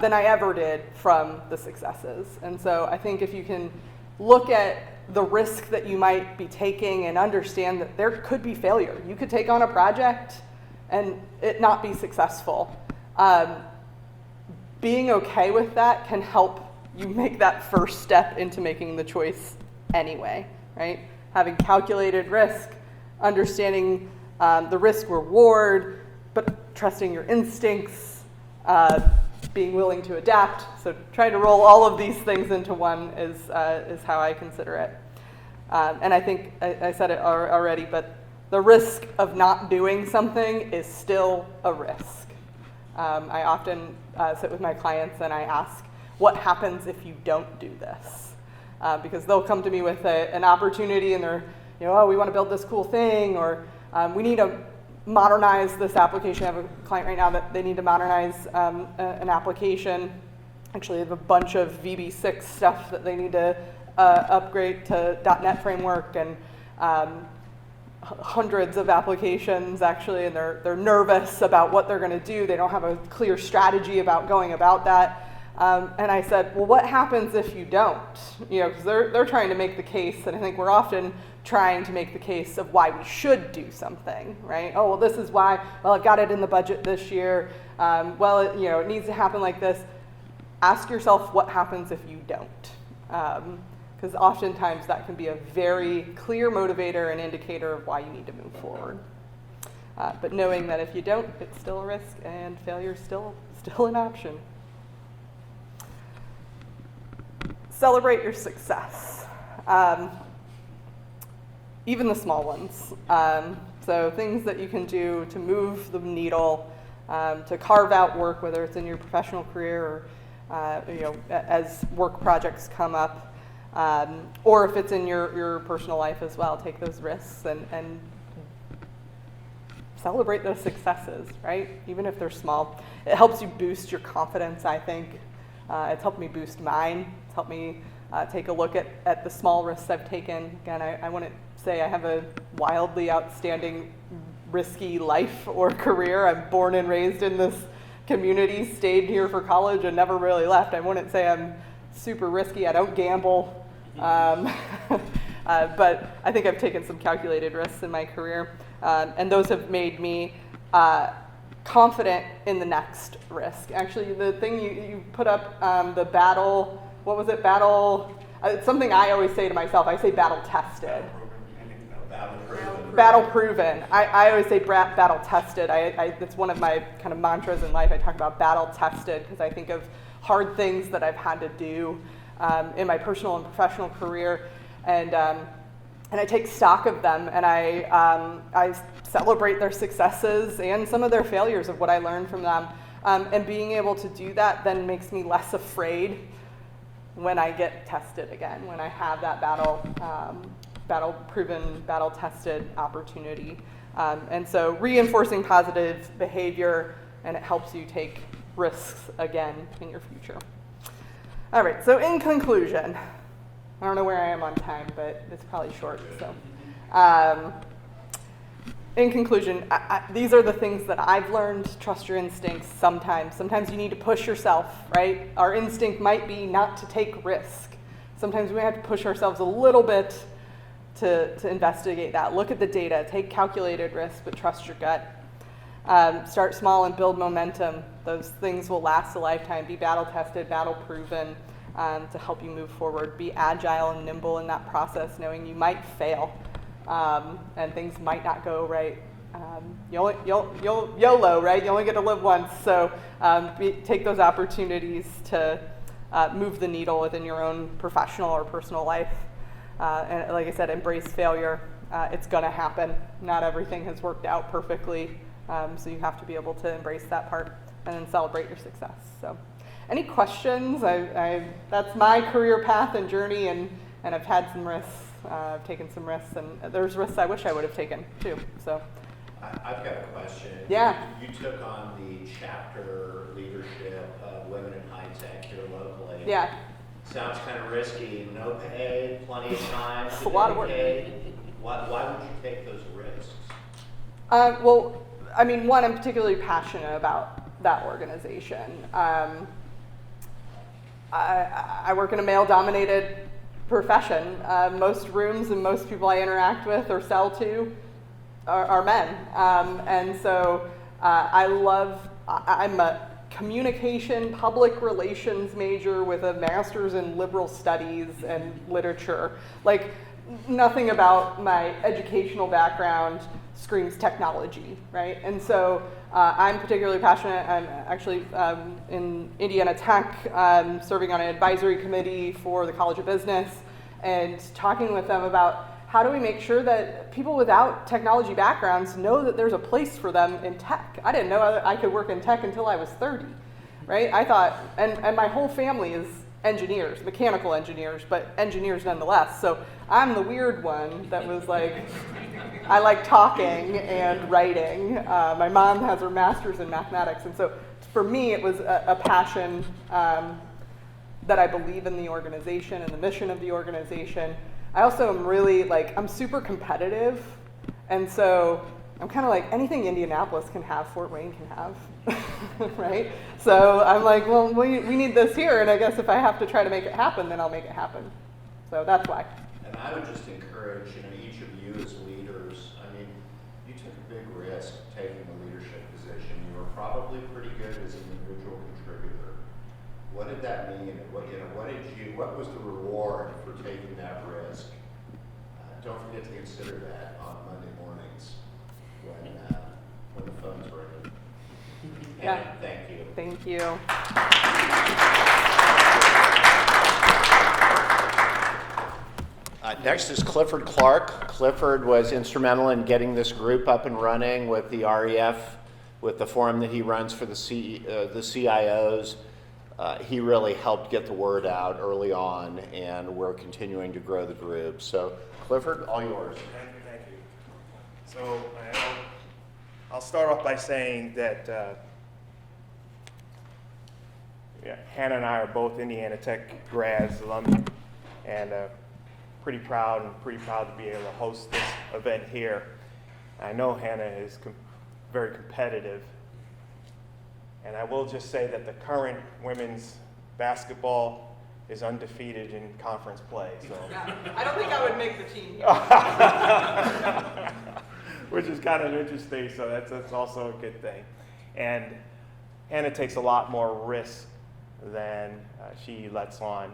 than I ever did from the successes. And so I think if you can look at the risk that you might be taking and understand that there could be failure. You could take on a project and it not be successful. Being okay with that can help you make that first step into making the choice anyway, right? Having calculated risk, understanding the risk reward, but trusting your instincts, being willing to adapt. So trying to roll all of these things into one is how I consider it. And I think I said it already, but the risk of not doing something is still a risk. I often sit with my clients and I ask, what happens if you don't do this? Because they'll come to me with an opportunity and they're, oh, we want to build this cool thing, or we need to modernize this application. I have a client right now that they need to modernize an application. Actually, they have a bunch of VB6 stuff that they need to upgrade to .NET framework, and hundreds of applications actually, and they're nervous about what they're going to do. They don't have a clear strategy about going about that. And I said, well, what happens if you don't? Because they're trying to make the case, and I think we're often trying to make the case of why we should do something, right? Oh, well, this is why. Well, I've got it in the budget this year. It needs to happen like this. Ask yourself what happens if you don't. Because oftentimes that can be a very clear motivator and indicator of why you need to move forward. But knowing that if you don't, it's still a risk and failure is still an option. Celebrate your success, even the small ones. So things that you can do to move the needle, to carve out work, whether it's in your professional career or as work projects come up, or if it's in your personal life as well. Take those risks and celebrate those successes, right? Even if they're small. It helps you boost your confidence, I think. It's helped me boost mine. It's helped me take a look at the small risks I've taken. Again, I wouldn't say I have a wildly outstanding risky life or career. I'm born and raised in this community, stayed here for college and never really left. I wouldn't say I'm super risky. I don't gamble. But I think I've taken some calculated risks in my career. And those have made me confident in the next risk. Actually, the thing you put up, the battle, what was it? It's something I always say to myself. I say battle tested. Battle proven. I always say battle tested. It's one of my kind of mantras in life. I talk about battle tested because I think of hard things that I've had to do in my personal and professional career, and I take stock of them, and I celebrate their successes and some of their failures of what I learned from them. And being able to do that then makes me less afraid when I get tested again, when I have that battle proven, battle tested opportunity. And so reinforcing positive behavior, and it helps you take risks again in your future. All right, so in conclusion, I don't know where I am on time, but it's probably short. So, in conclusion, these are the things that I've learned. Trust your instincts sometimes. Sometimes you need to push yourself, right? Our instinct might be not to take risk. Sometimes we have to push ourselves a little bit to investigate that. Look at the data. Take calculated risks, but trust your gut. Start small and build momentum. Those things will last a lifetime. Be battle tested, battle proven. To help you move forward. Be agile and nimble in that process, knowing you might fail and things might not go right You'll YOLO, right? You only get to live once, so take those opportunities to move the needle within your own professional or personal life. And like I said, embrace failure. It's going to happen. Not everything has worked out perfectly, so you have to be able to embrace that part and then celebrate your success. So, any questions? That's my career path and journey, and I've had some risks. I've taken some risks, and there's risks I wish I would have taken too. So, I've got a question. Yeah. You took on the chapter leadership of Women in High Tech here locally. yeah. Sounds kind of risky. No pay, plenty of time. It's a lot of work. Why would you take those risks? Well, I mean, one, I'm particularly passionate about that organization. I work in a male-dominated profession. Most rooms and most people I interact with or sell to are men. And so I'm a communication, public relations major with a master's in liberal studies and literature. Like, nothing about my educational background screams technology, right? And so I'm particularly passionate. I'm actually in Indiana Tech, serving on an advisory committee for the College of Business, and talking with them about how do we make sure that people without technology backgrounds know that there's a place for them in tech. I didn't know I could work in tech until I was 30, right? I thought, and my whole family is engineers, mechanical engineers, but engineers nonetheless. So I'm the weird one that was like, I like talking and writing. My mom has her master's in mathematics. And so for me, it was a passion that I believe in the organization and the mission of the organization. I also am really I'm super competitive. And so I'm kind of like, anything Indianapolis can have, Fort Wayne can have, right? So I'm like, well, we need this here, and I guess if I have to try to make it happen, then I'll make it happen. So that's why. And I would just encourage, each of you as leaders, you took a big risk taking the leadership position. You were probably pretty good as an individual contributor. What did that mean? What was the reward for taking that risk? Don't forget to consider that on Monday mornings when the phone's ringing. Yeah. Thank you. Thank you. Next is Clifford Clark. Clifford was instrumental in getting this group up and running with the REF, with the forum that he runs for the CIOs. He really helped get the word out early on, and we're continuing to grow the group. So, Clifford, all yours. Thank you. So I'll start off by saying that Hannah and I are both Indiana Tech grads, alumni, and pretty proud to be able to host this event here. I know Hannah is very competitive, and I will just say that the current women's basketball is undefeated in conference play. So. Yeah, I don't think I would make the team. Which is kind of interesting, so that's also a good thing. And Hannah takes a lot more risk than she lets on.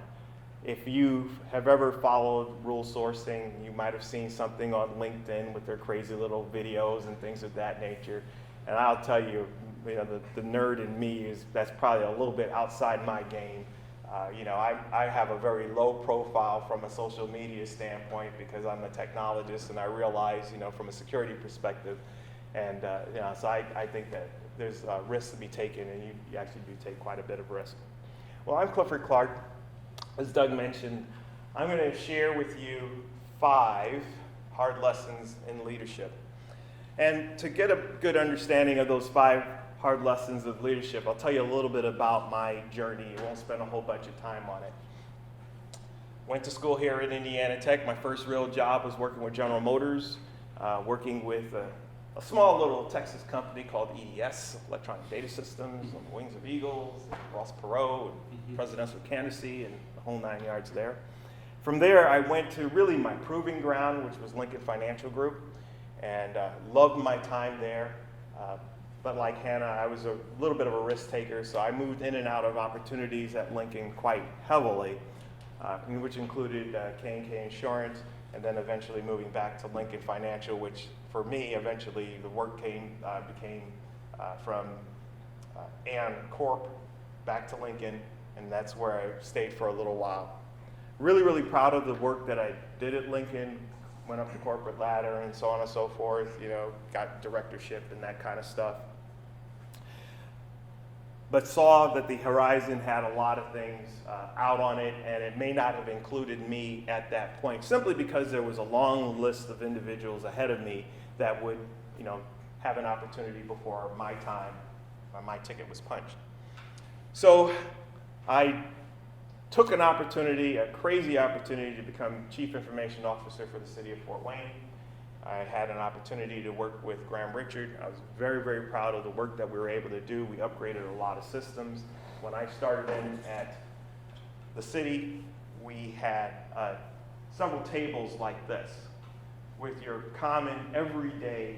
If you have ever followed Rule Sourcing, you might have seen something on LinkedIn with their crazy little videos and things of that nature. And I'll tell you, the nerd in me that's probably a little bit outside my game. I have a very low profile from a social media standpoint because I'm a technologist, and I realize, from a security perspective, and so I think that there's risks to be taken, and you actually do take quite a bit of risk. Well, I'm Clifford Clark. As Doug mentioned, I'm going to share with you 5 hard lessons in leadership. And to get a good understanding of those 5 hard lessons of leadership, I'll tell you a little bit about my journey. I won't spend a whole bunch of time on it. Went to school here at Indiana Tech. My first real job was working with General Motors, working with a small little Texas company called EDS, Electronic Data Systems, on the Wings of Eagles, Ross Perot, and presidential candidacy, and the whole 9 yards there. From there, I went to really my proving ground, which was Lincoln Financial Group, and loved my time there. But like Hannah, I was a little bit of a risk taker, so I moved in and out of opportunities at Lincoln quite heavily, which included K&K Insurance and then eventually moving back to Lincoln Financial, which for me, eventually the work became from Aon Corp back to Lincoln, and that's where I stayed for a little while. Really, really proud of the work that I did at Lincoln, went up the corporate ladder and so on and so forth, got directorship and that kind of stuff. But saw that the horizon had a lot of things out on it, and it may not have included me at that point, simply because there was a long list of individuals ahead of me that would, have an opportunity before my time, my ticket was punched. So I took an opportunity, a crazy opportunity, to become Chief Information Officer for the city of Fort Wayne. I had an opportunity to work with Graham Richard. I was very, very proud of the work that we were able to do. We upgraded a lot of systems. When I started in at the city, we had several tables like this with your common everyday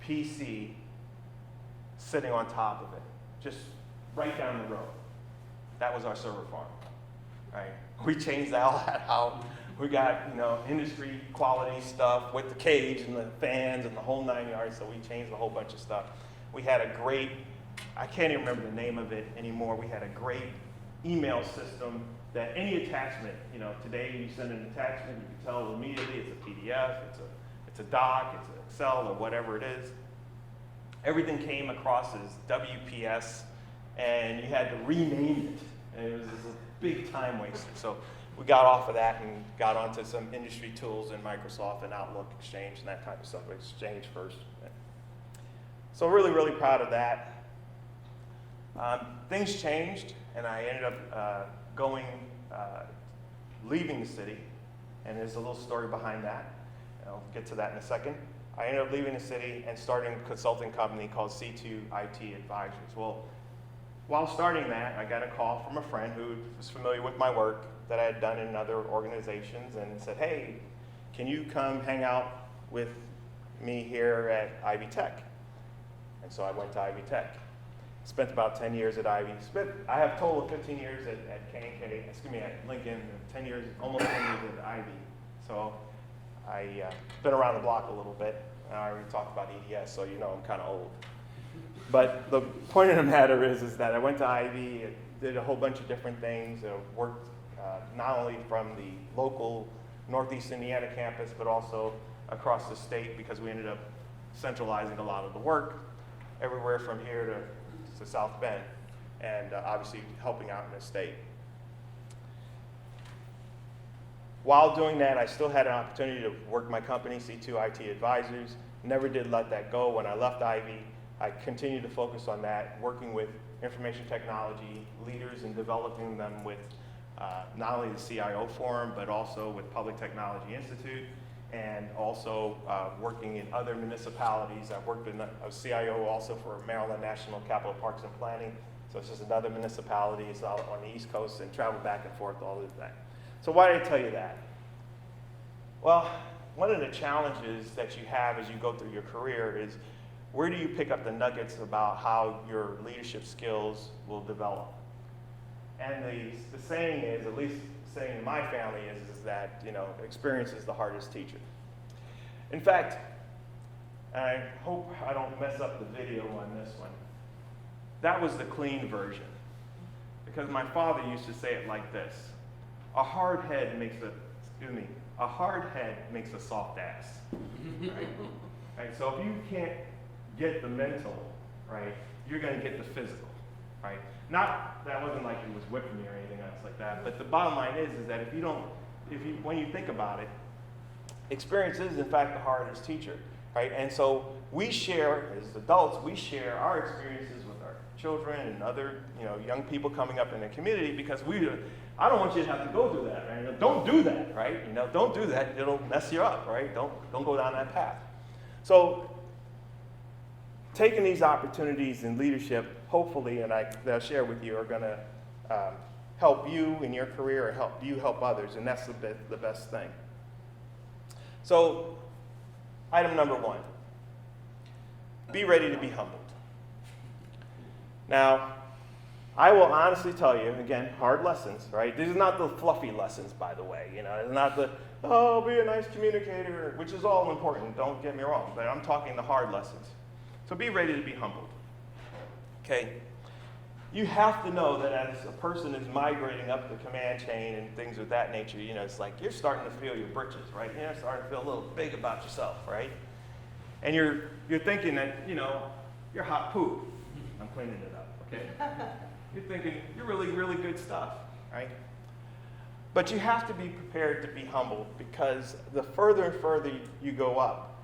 PC sitting on top of it, just right down the road. That was our server farm, right? We changed all that out. We got, industry quality stuff with the cage and the fans and the whole 9 yards, so we changed a whole bunch of stuff. We had a great, I can't even remember the name of it anymore, we had a great email system that any attachment, today you send an attachment, you can tell immediately it's a PDF, it's a doc, it's an Excel, or whatever it is. Everything came across as WPS, and you had to rename it, and it was a big time waster. So we got off of that and got onto some industry tools in Microsoft and Outlook, Exchange, and that type of stuff. Exchange first. So really, really proud of that. Things changed, and I ended up leaving the city, and there's a little story behind that. I'll get to that in a second. I ended up leaving the city and starting a consulting company called C2 IT Advisors. Well, while starting that, I got a call from a friend who was familiar with my work that I had done in other organizations, and said, hey, can you come hang out with me here at Ivy Tech? And so I went to Ivy Tech. Spent about 10 years at Ivy. I have a total of 15 years at K&K, at Lincoln, 10 years, almost 10 years at Ivy. So I've been around the block a little bit. I already talked about EDS, so I'm kind of old. But the point of the matter is that I went to Ivy, did a whole bunch of different things, worked not only from the local Northeast Indiana campus, but also across the state, because we ended up centralizing a lot of the work everywhere from here to South Bend, and obviously helping out in the state. While doing that, I still had an opportunity to work my company, C2 IT Advisors. Never did let that go. When I left Ivy, I continued to focus on that, working with information technology leaders and developing them with not only the CIO Forum, but also with Public Technology Institute, and also working in other municipalities. I've worked in a CIO also for Maryland National Capital Parks and Planning. So it's just another municipality. It's out on the East Coast, and travel back and forth all of that. So why did I tell you that? Well, one of the challenges that you have as you go through your career is, where do you pick up the nuggets about how your leadership skills will develop? And the saying is, at least the saying in my family is that, experience is the hardest teacher. In fact, I hope I don't mess up the video on this one. That was the clean version. Because my father used to say it like this: a hard head makes a soft ass. Right? Right? So if you can't get the mental, right, you're going to get the physical, right? Not, that wasn't like he was whipping me or anything else like that, but the bottom line is that when you think about it, experience is in fact the hardest teacher, right? And so we share, as adults, we share our experiences with our children and other, young people coming up in the community, because I don't want you to have to go through that, right? Don't do that, right? Don't do that, it'll mess you up, right? Don't go down that path. So taking these opportunities in leadership, hopefully, and that I'll share with you, are going to help you in your career, or help you help others, and that's the best thing. So, item number 1, be ready to be humbled. Now, I will honestly tell you, again, hard lessons, right? These are not the fluffy lessons, by the way. It's not the, oh, be a nice communicator, which is all important, don't get me wrong, but I'm talking the hard lessons. So be ready to be humbled, okay? You have to know that as a person is migrating up the command chain and things of that nature, it's like you're starting to feel your britches, right? You're starting to feel a little big about yourself, right? And you're thinking that, you're hot poop. I'm cleaning it up, okay? You're thinking you're really, really good stuff, right? But you have to be prepared to be humbled, because the further and further you go up,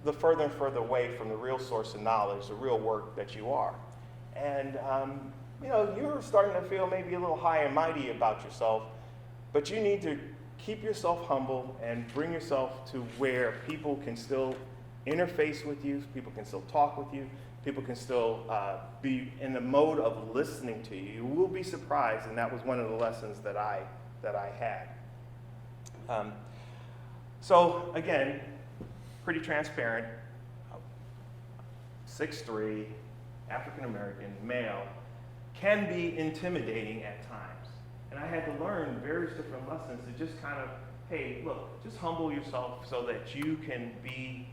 the further and further away from the real source of knowledge, the real work that you are. And, you're starting to feel maybe a little high and mighty about yourself, but you need to keep yourself humble and bring yourself to where people can still interface with you, people can still talk with you, people can still be in the mode of listening to you. You will be surprised, and that was one of the lessons that I had. So again, pretty transparent, 6'3", African American, male, can be intimidating at times. And I had to learn various different lessons to just kind of, hey, look, just humble yourself so that you can be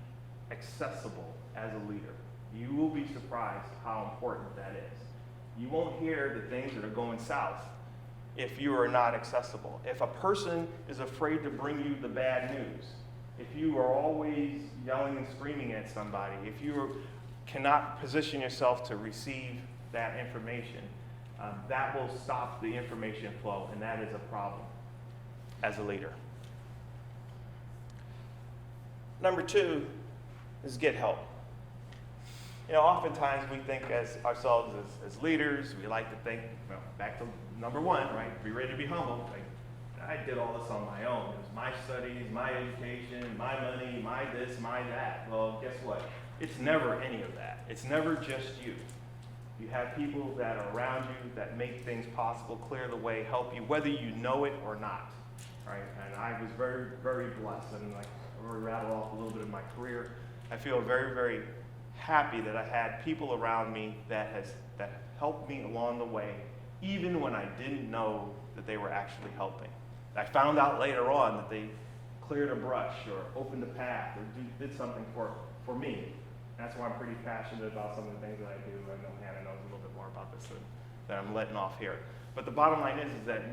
accessible as a leader. You will be surprised how important that is. You won't hear the things that are going south if you are not accessible. If a person is afraid to bring you the bad news, if you are always yelling and screaming at somebody, if you cannot position yourself to receive that information, that will stop the information flow, and that is a problem as a leader. Number 2 is get help. Oftentimes we think as ourselves as leaders, we like to think, back to number 1, right? Be ready to be humble. Like, I did all this on my own. It was my studies, my education, my money, my this, my that. Well, guess what? It's never any of that. It's never just you. You have people that are around you that make things possible, clear the way, help you, whether you know it or not, right? And I was very, very blessed, and like I already rattled off a little bit of my career. I feel very, very happy that I had people around me that helped me along the way, even when I didn't know that they were actually helping. I found out later on that they cleared a brush or opened a path or did something for me. That's why I'm pretty passionate about some of the things that I do. I know Hannah knows a little bit more about this than I'm letting off here. But the bottom line is that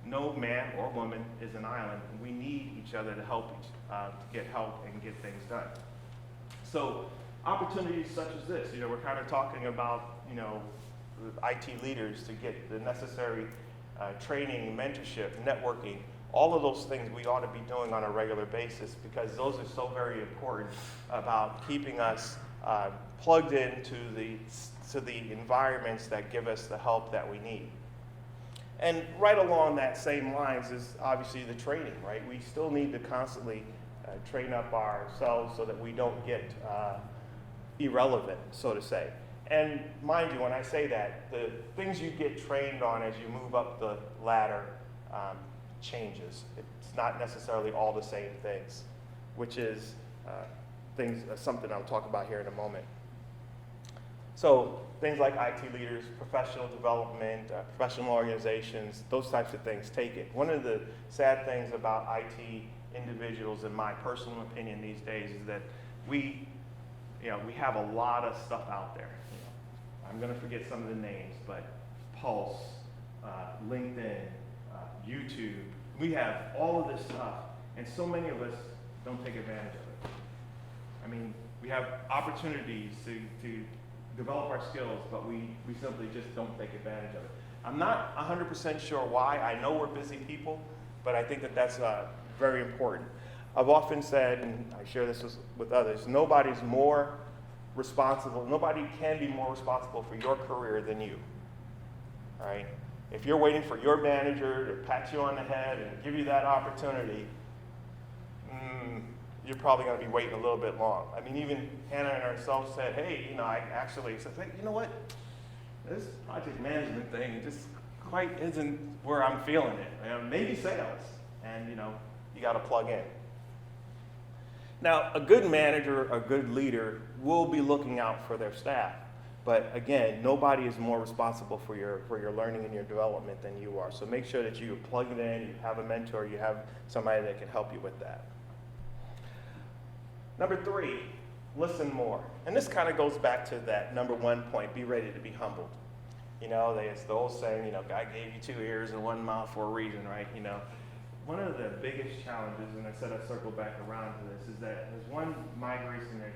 no man or woman is an island, and we need each other to help to get help and get things done. So opportunities such as this, we're kind of talking about, IT leaders to get the necessary training, mentorship, networking, all of those things we ought to be doing on a regular basis, because those are so very important about keeping us plugged into the environments that give us the help that we need. And right along that same lines is obviously the training, right? We still need to constantly train up ourselves so that we don't get irrelevant, so to say. And mind you, when I say that, the things you get trained on as you move up the ladder changes. It's not necessarily all the same things, which is something I'll talk about here in a moment. So things like IT leaders, professional development, professional organizations, those types of things take it. One of the sad things about IT individuals, in my personal opinion these days, is that we have a lot of stuff out there. I'm going to forget some of the names, but Pulse, LinkedIn, YouTube. We have all of this stuff, and so many of us don't take advantage of it. I mean, we have opportunities to develop our skills, but we simply just don't take advantage of it. I'm not 100% sure why. I know we're busy people, but I think that that's very important. I've often said, and I share this with others, nobody can be more responsible for your career than you, right? If you're waiting for your manager to pat you on the head and give you that opportunity, you're probably going to be waiting a little bit long. I mean, even Hannah and ourselves said, hey, I actually said, hey, you know what? This project management thing just quite isn't where I'm feeling it. Maybe sales, and you got to plug in. Now, a good manager, a good leader will be looking out for their staff, But again, nobody is more responsible for your learning and your development than you are. So make sure that you plug it in, you have a mentor, you have somebody that can help you with that. Number 3, listen more. And this kind of goes back to that number 1 point, be ready to be humbled. You know, it's the old saying, you know, God gave you 2 ears and 1 mouth for a reason, right? You know, one of the biggest challenges, and I said I'd circle back around to this, is that as one migrates in their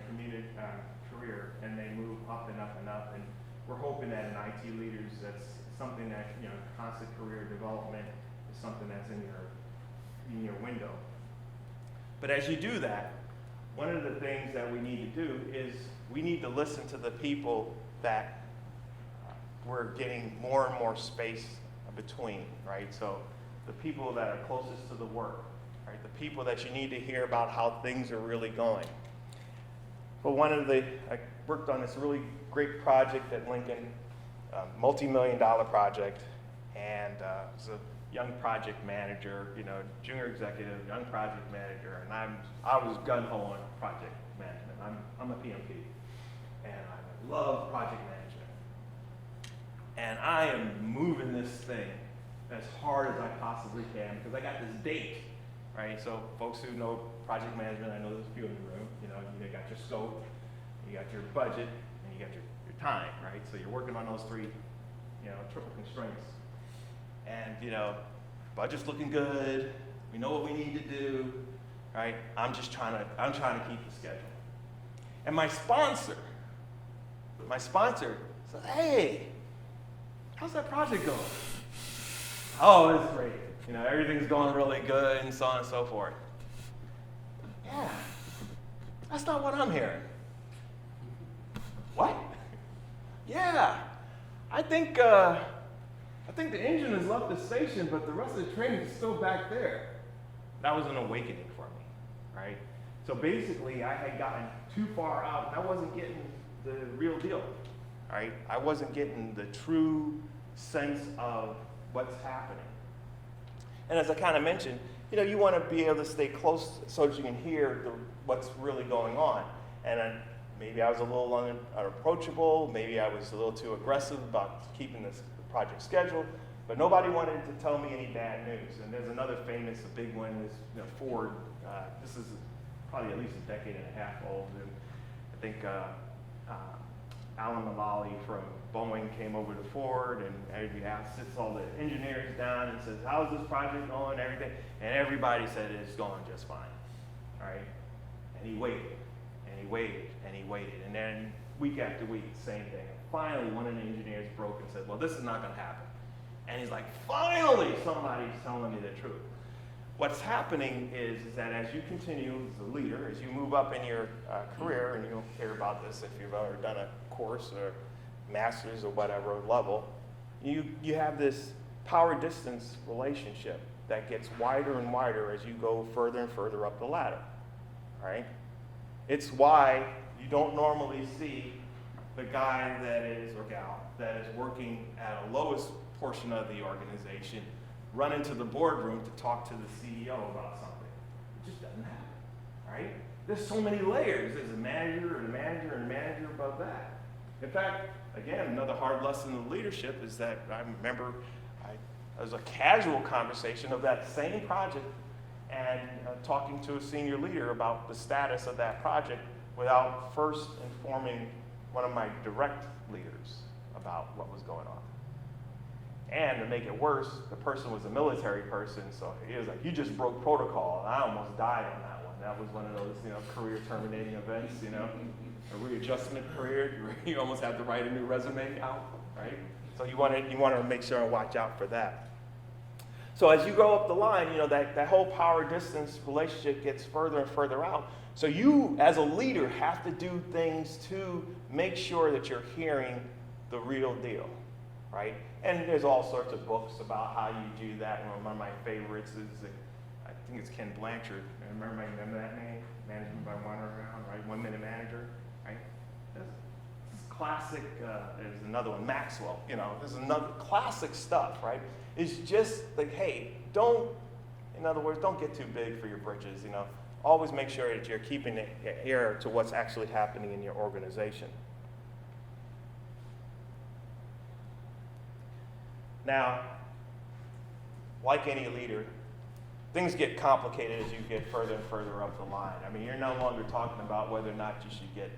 career and they move up and up and up, and we're hoping that in IT leaders, that's something that, you know, constant career development is something that's in your window. But as you do that, one of the things that we need to do is we need to listen to the people that we're getting more and more space between, right? So the people that are closest to the work, right? The people that you need to hear about how things are really going. But I worked on this really great project at Lincoln, multi-million-dollar project, and was a young project manager, you know, junior executive, young project manager, and I was gun-ho on project management. I'm a PMP, and I love project management. And I am moving this thing as hard as I possibly can because I got this date, right? So folks who know project management, I know there's a few in the room, you know, you got your scope, you got your budget, and you got your time, right? So you're working on those 3, you know, triple constraints. And, you know, budget's looking good, we know what we need to do, right? I'm trying to keep the schedule. And my sponsor said, hey, how's that project going? Oh, it's great. You know, everything's going really good and so on and so forth. Yeah, that's not what I'm hearing. What? Yeah, I think the engine has left the station, but the rest of the train is still back there. That was an awakening for me, right? So basically, I had gotten too far out, and I wasn't getting the real deal, right? I wasn't getting the true sense of what's happening. And as I kind of mentioned, you know, you want to be able to stay close so that you can hear what's really going on. And maybe I was a little unapproachable, maybe I was a little too aggressive about keeping this project schedule, but nobody wanted to tell me any bad news. And there's another famous, a big one is, you know, Ford. This is probably at least a decade and a half old, and I think Alan Mulally from Boeing came over to Ford, and he sits all the engineers down and says, how's this project going, everything? And everybody said it's going just fine, all right? And he waited, and he waited, and he waited. And then week after week, same thing. And finally, one of the engineers broke and said, well, this is not going to happen. And he's like, finally, somebody's telling me the truth. What's happening is that as you continue as a leader, as you move up in your career, and you'll hear about this if you've ever done a course or master's or whatever level, you have this power distance relationship that gets wider and wider as you go further and further up the ladder, right? It's why you don't normally see the guy or gal that is working at a lowest portion of the organization run into the boardroom to talk to the CEO about something. It just doesn't happen, right? There's so many layers. There's a manager and a manager and a manager above that. In fact, again, another hard lesson of leadership is that I remember it was a casual conversation of that same project and talking to a senior leader about the status of that project without first informing one of my direct leaders about what was going on. And to make it worse, the person was a military person, so he was like, you just broke protocol, and I almost died on that one. That was one of those, you know, career terminating events, you know, a readjustment career. You almost have to write a new resume out, right? So you want to make sure and watch out for that. So as you go up the line, you know, that whole power distance relationship gets further and further out. So you, as a leader, have to do things to make sure that you're hearing the real deal, right? And there's all sorts of books about how you do that. And one of my favorites is, I think it's Ken Blanchard. Remember that name? Management by One Around, right? 1 Minute Manager, right? This classic, there's another one, Maxwell, you know, there's another classic stuff, right? It's just like, hey, in other words, don't get too big for your britches, you know. Always make sure that you're keeping the ear to what's actually happening in your organization. Now, like any leader, things get complicated as you get further and further up the line. I mean, you're no longer talking about whether or not you should get,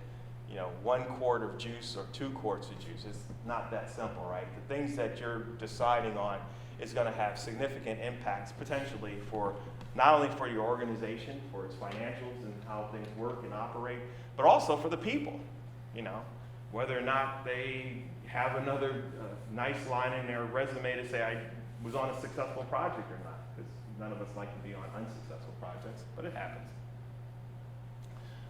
1 quart of juice or 2 quarts of juice. It's not that simple, right? The things that you're deciding on is going to have significant impacts potentially for not only for your organization, for its financials and how things work and operate, but also for the people, whether or not they have another nice line in their resume to say I was on a successful project or not, because none of us like to be on unsuccessful projects, but it happens.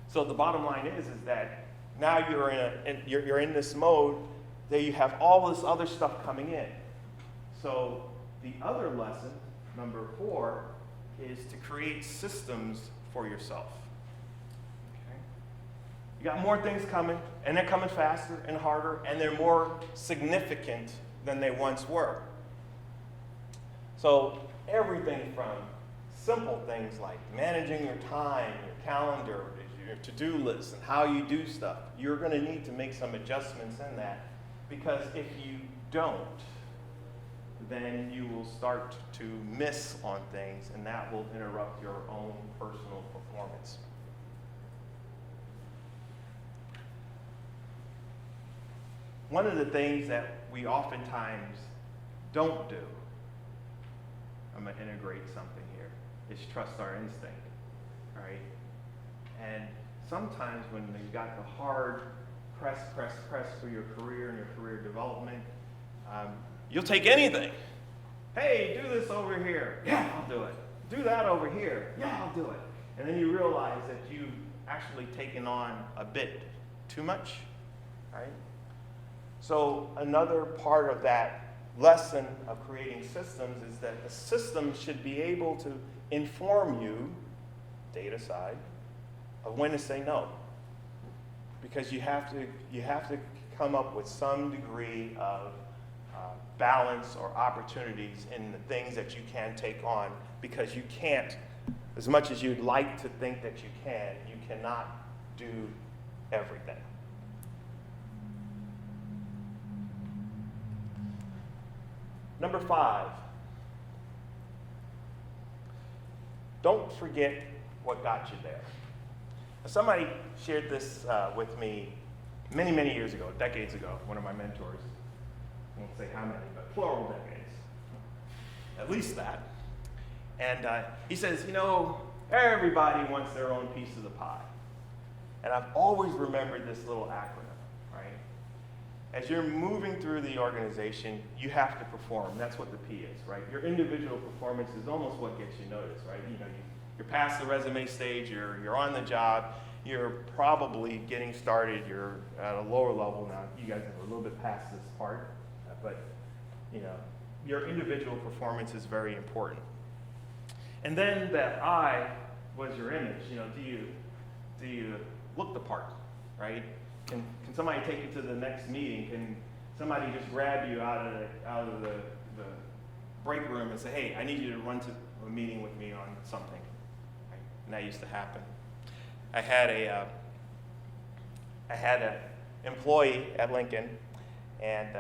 So the bottom line is that now you're in this mode that you have all this other stuff coming in. So the other lesson, number 4, is to create systems for yourself. Okay? You got more things coming, and they're coming faster and harder, and they're more significant than they once were. So everything from simple things like managing your time, your calendar, your to-do list, and how you do stuff, you're going to need to make some adjustments in that, because if you don't, then you will start to miss on things, and that will interrupt your own personal performance. One of the things that we oftentimes don't do, I'm going to integrate something here, is trust our instinct, right? And sometimes when you've got the hard press for your career and your career development, you'll take anything. Hey, do this over here. Yeah, I'll do it. Do that over here. Yeah, I'll do it. And then you realize that you've actually taken on a bit too much, right? So another part of that lesson of creating systems is that the system should be able to inform you, data side, of when to say no. Because you have to come up with some degree of balance or opportunities in the things that you can take on, because you can't, as much as you'd like to think that you cannot do everything. Number 5, don't forget what got you there. Somebody shared this with me many, many years ago, decades ago, one of my mentors. I won't say how many, but plural decades. At least that. And he says, everybody wants their own piece of the pie. And I've always remembered this little acronym, right? As you're moving through the organization, you have to perform. That's what the P is, right? Your individual performance is almost what gets you noticed, right? You're past the resume stage, you're on the job, you're probably getting started, you're at a lower level now. You guys are a little bit past this part, but your individual performance is very important. And then that I was your image. Do you look the part, right? Can somebody take you to the next meeting? Can somebody just grab you out of the break room and say, hey, I need you to run to a meeting with me on something? Right? And that used to happen. I had an employee at Lincoln, and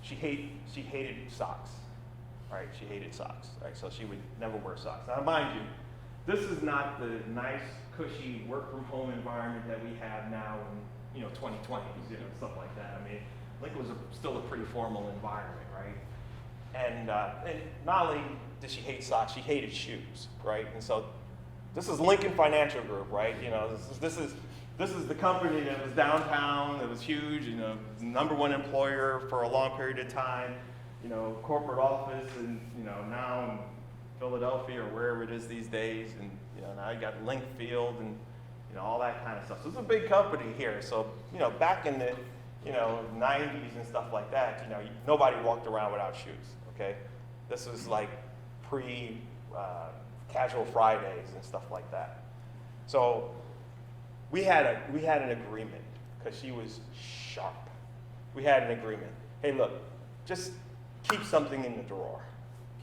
she hated socks. Right? She hated socks. Right? So she would never wear socks. Now, mind you, this is not the nice, cushy work-from-home environment that we have now in 2020s, stuff like that. I mean, Lincoln was still a pretty formal environment, right? And not only did she hate socks, she hated shoes, right? And so this is Lincoln Financial Group, right? This is the company that was downtown, that was huge, number one employer for a long period of time, corporate office, and now in Philadelphia or wherever it is these days, and now you got Linkfield and all that kind of stuff. So it's a big company here. So back in the 90s and stuff like that, nobody walked around without shoes. Okay, this was like pre casual Fridays and stuff like that. So we had an agreement, because she was sharp. We had an agreement. Hey, look, just keep something in the drawer.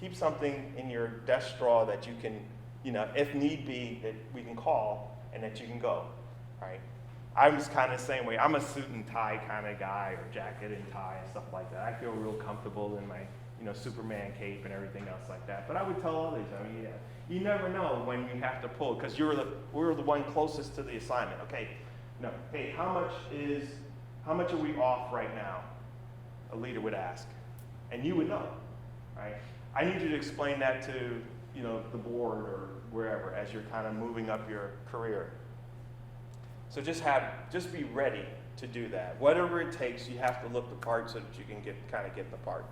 Keep something in your desk drawer that you can, if need be, that we can call and that you can go, right? I'm just kind of the same way. I'm a suit and tie kind of guy, or jacket and tie and stuff like that. I feel real comfortable in my, Superman cape and everything else like that. But I would tell others, you never know when you have to pull, because we're the one closest to the assignment. Okay, no, hey, how much are we off right now? A leader would ask, and you would know, right? I need you to explain that to, the board or wherever as you're kind of moving up your career. So just be ready to do that. Whatever it takes, you have to look the part so that you can get the part.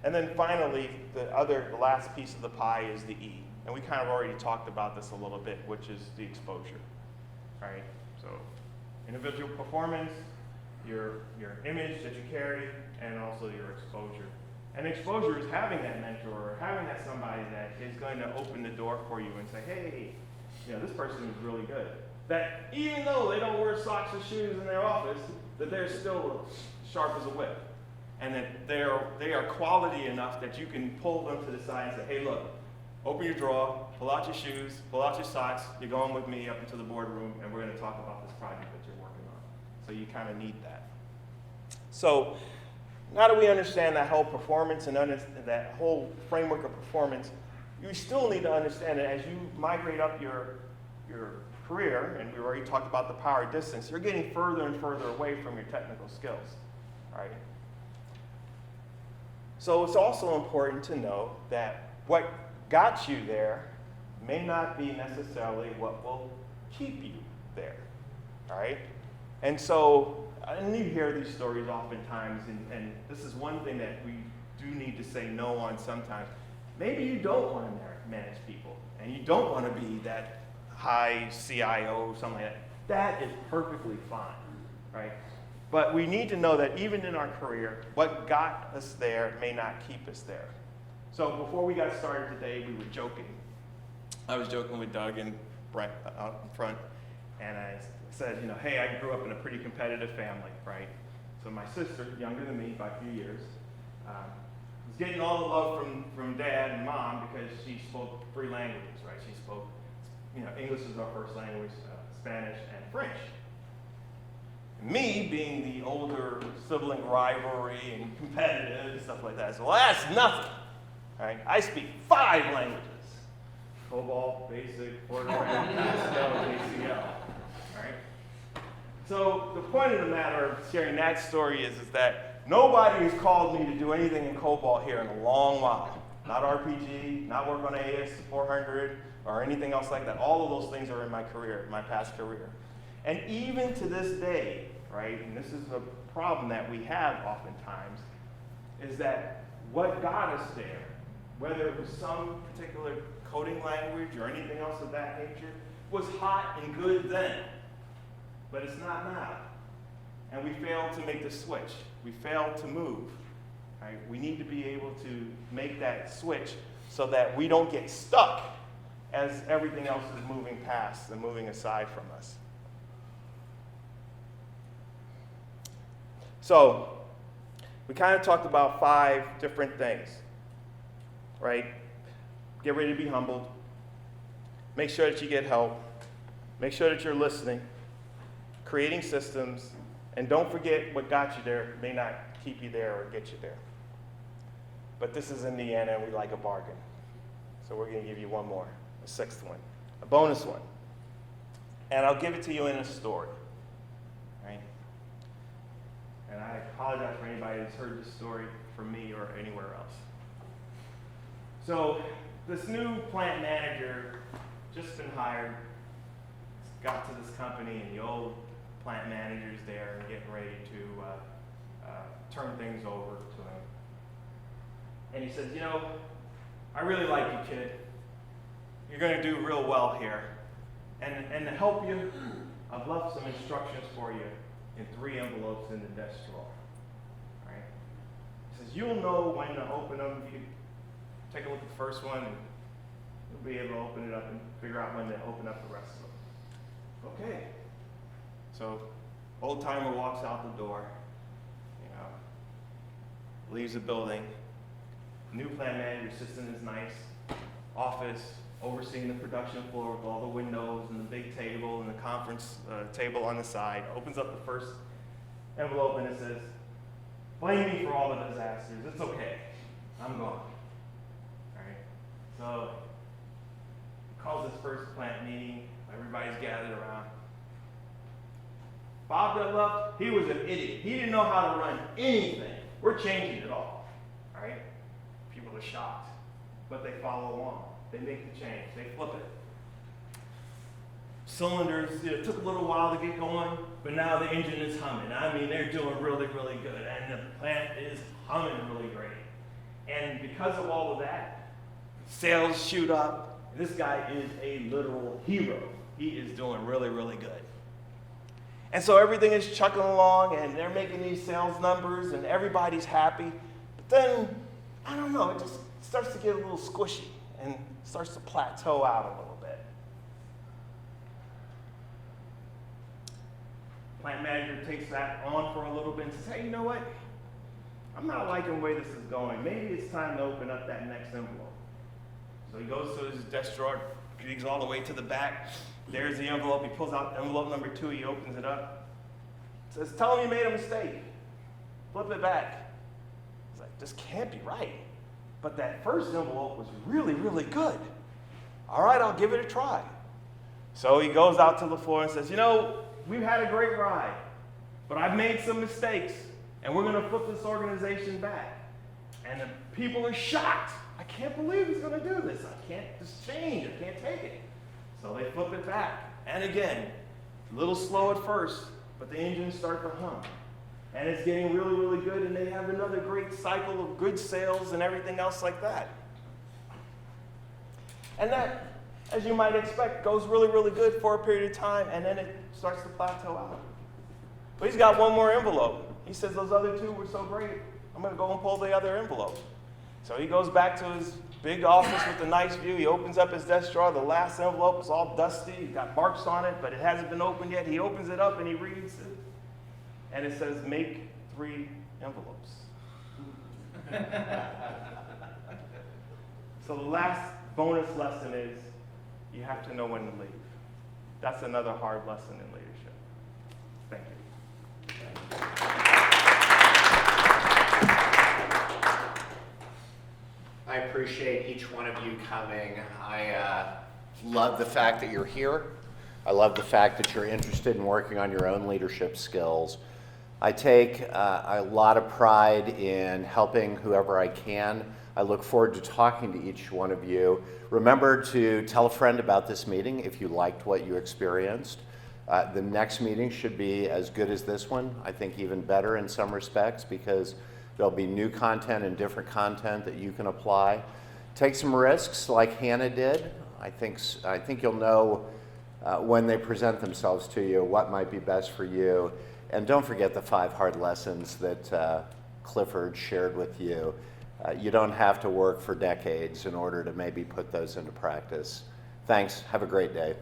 And then finally, the last piece of the pie is the E. And we kind of already talked about this a little bit, which is the exposure, right? So individual performance, your image that you carry, and also your exposure. And exposure is having that mentor, or having that somebody that is going to open the door for you and say, hey, this person is really good. That even though they don't wear socks or shoes in their office, that they're still sharp as a whip. And that they are quality enough that you can pull them to the side and say, hey, look, open your drawer, pull out your shoes, pull out your socks, you're going with me up into the boardroom, and we're going to talk about this project that you're working on. So you kind of need that. So now that we understand that whole performance and that whole framework of performance, you still need to understand that as you migrate up your career, and we already talked about the power distance, you're getting further and further away from your technical skills, right? So it's also important to know that what got you there may not be necessarily what will keep you there, all right? And so, and you hear these stories oftentimes, and this is one thing that we do need to say no on sometimes. Maybe you don't want to manage people, and you don't want to be that high CIO or something like that. That is perfectly fine, right? But we need to know that even in our career, what got us there may not keep us there. So before we got started today, we were joking. I was joking with Doug and Brent out in front, and I said, hey, I grew up in a pretty competitive family, right? So my sister, younger than me by a few years, was getting all the love from dad and mom because she spoke 3 languages, right? She spoke, English is our first language, Spanish, and French. Me, being the older sibling rivalry and competitive and stuff like that, so well, that's nothing. Right? I speak 5 languages. COBOL, BASIC, Fortran, Pascal, ACL. Right? So the point of the matter of sharing that story is that nobody has called me to do anything in COBOL here in a long while. Not RPG, not work on AS400, or anything else like that. All of those things are in my career, my past career. And even to this day, right, and this is a problem that we have oftentimes, is that what got us there, whether it was some particular coding language or anything else of that nature, was hot and good then, but it's not now. And we failed to make the switch. We failed to move. Right? We need to be able to make that switch so that we don't get stuck as everything else is moving past and moving aside from us. So, we kind of talked about 5 different things, right? Get ready to be humbled. Make sure that you get help. Make sure that you're listening. Creating systems. And don't forget what got you there may not keep you there or get you there. But this is Indiana and we like a bargain. So we're going to give you one more, a 6th one, a bonus one. And I'll give it to you in a story. Right? And I apologize for anybody that's heard this story from me or anywhere else. So this new plant manager just been hired, got to this company, and the old plant manager's there and getting ready to turn things over to him. And he says, I really like you, kid. You're going to do real well here. And to help you, I've left some instructions for you in 3 envelopes in the desk drawer. Right? He says, you'll know when to open them. You take a look at the first one, and you'll be able to open it up and figure out when to open up the rest of them. Okay. So, old timer walks out the door, leaves the building. New plant manager sits in his nice office, overseeing the production floor with all the windows and the big table and the conference table on the side, opens up the first envelope and it says, "Blame me for all the disasters. It's okay. I'm gone." All right. So he calls his first plant meeting. Everybody's gathered around. Bob that left, he was an idiot. He didn't know how to run anything. We're changing it all. All right? People are shocked, but they follow along. They make the change. They flip it. Cylinders, it took a little while to get going, but now the engine is humming. I mean, they're doing really, really good, and the plant is humming really great. And because of all of that, sales shoot up. This guy is a literal hero. He is doing really, really good. And so everything is chugging along, and they're making these sales numbers, and everybody's happy. But then, I don't know, it just starts to get a little squishy and starts to plateau out a little bit. Plant manager takes that on for a little bit and says, "Hey, you know what? I'm not liking the way this is going. Maybe it's time to open up that next envelope." So he goes to his desk drawer, digs all the way to the back. There's the envelope. He pulls out envelope number 2. He opens it up. Says, "Tell him you made a mistake. Flip it back." He's like, "This can't be right. But that first envelope was really, really good. All right, I'll give it a try." So he goes out to the floor and says, "You know, we've had a great ride, but I've made some mistakes, and we're going to flip this organization back." And the people are shocked. "I can't believe he's going to do this. I can't, this change, I can't take it." So they flip it back. And again, a little slow at first, but the engines start to hum. And it's getting really, really good, and they have another great cycle of good sales and everything else like that. And that, as you might expect, goes really, really good for a period of time, and then it starts to plateau out. But he's got one more envelope. He says, "Those other 2 were so great, I'm going to go and pull the other envelope." So he goes back to his big office with a nice view. He opens up his desk drawer. The last envelope is all dusty. It's got marks on it, but it hasn't been opened yet. He opens it up and he reads it. And it says, "Make 3 envelopes." So the last bonus lesson is you have to know when to leave. That's another hard lesson in leadership. Thank you. I appreciate each one of you coming. I love the fact that you're here. I love the fact that you're interested in working on your own leadership skills. I take a lot of pride in helping whoever I can. I look forward to talking to each one of you. Remember to tell a friend about this meeting if you liked what you experienced. The next meeting should be as good as this one. I think even better in some respects because there'll be new content and different content that you can apply. Take some risks like Hannah did. I think you'll know when they present themselves to you what might be best for you. And don't forget the 5 hard lessons that Clifford shared with you. You don't have to work for decades in order to maybe put those into practice. Thanks. Have a great day.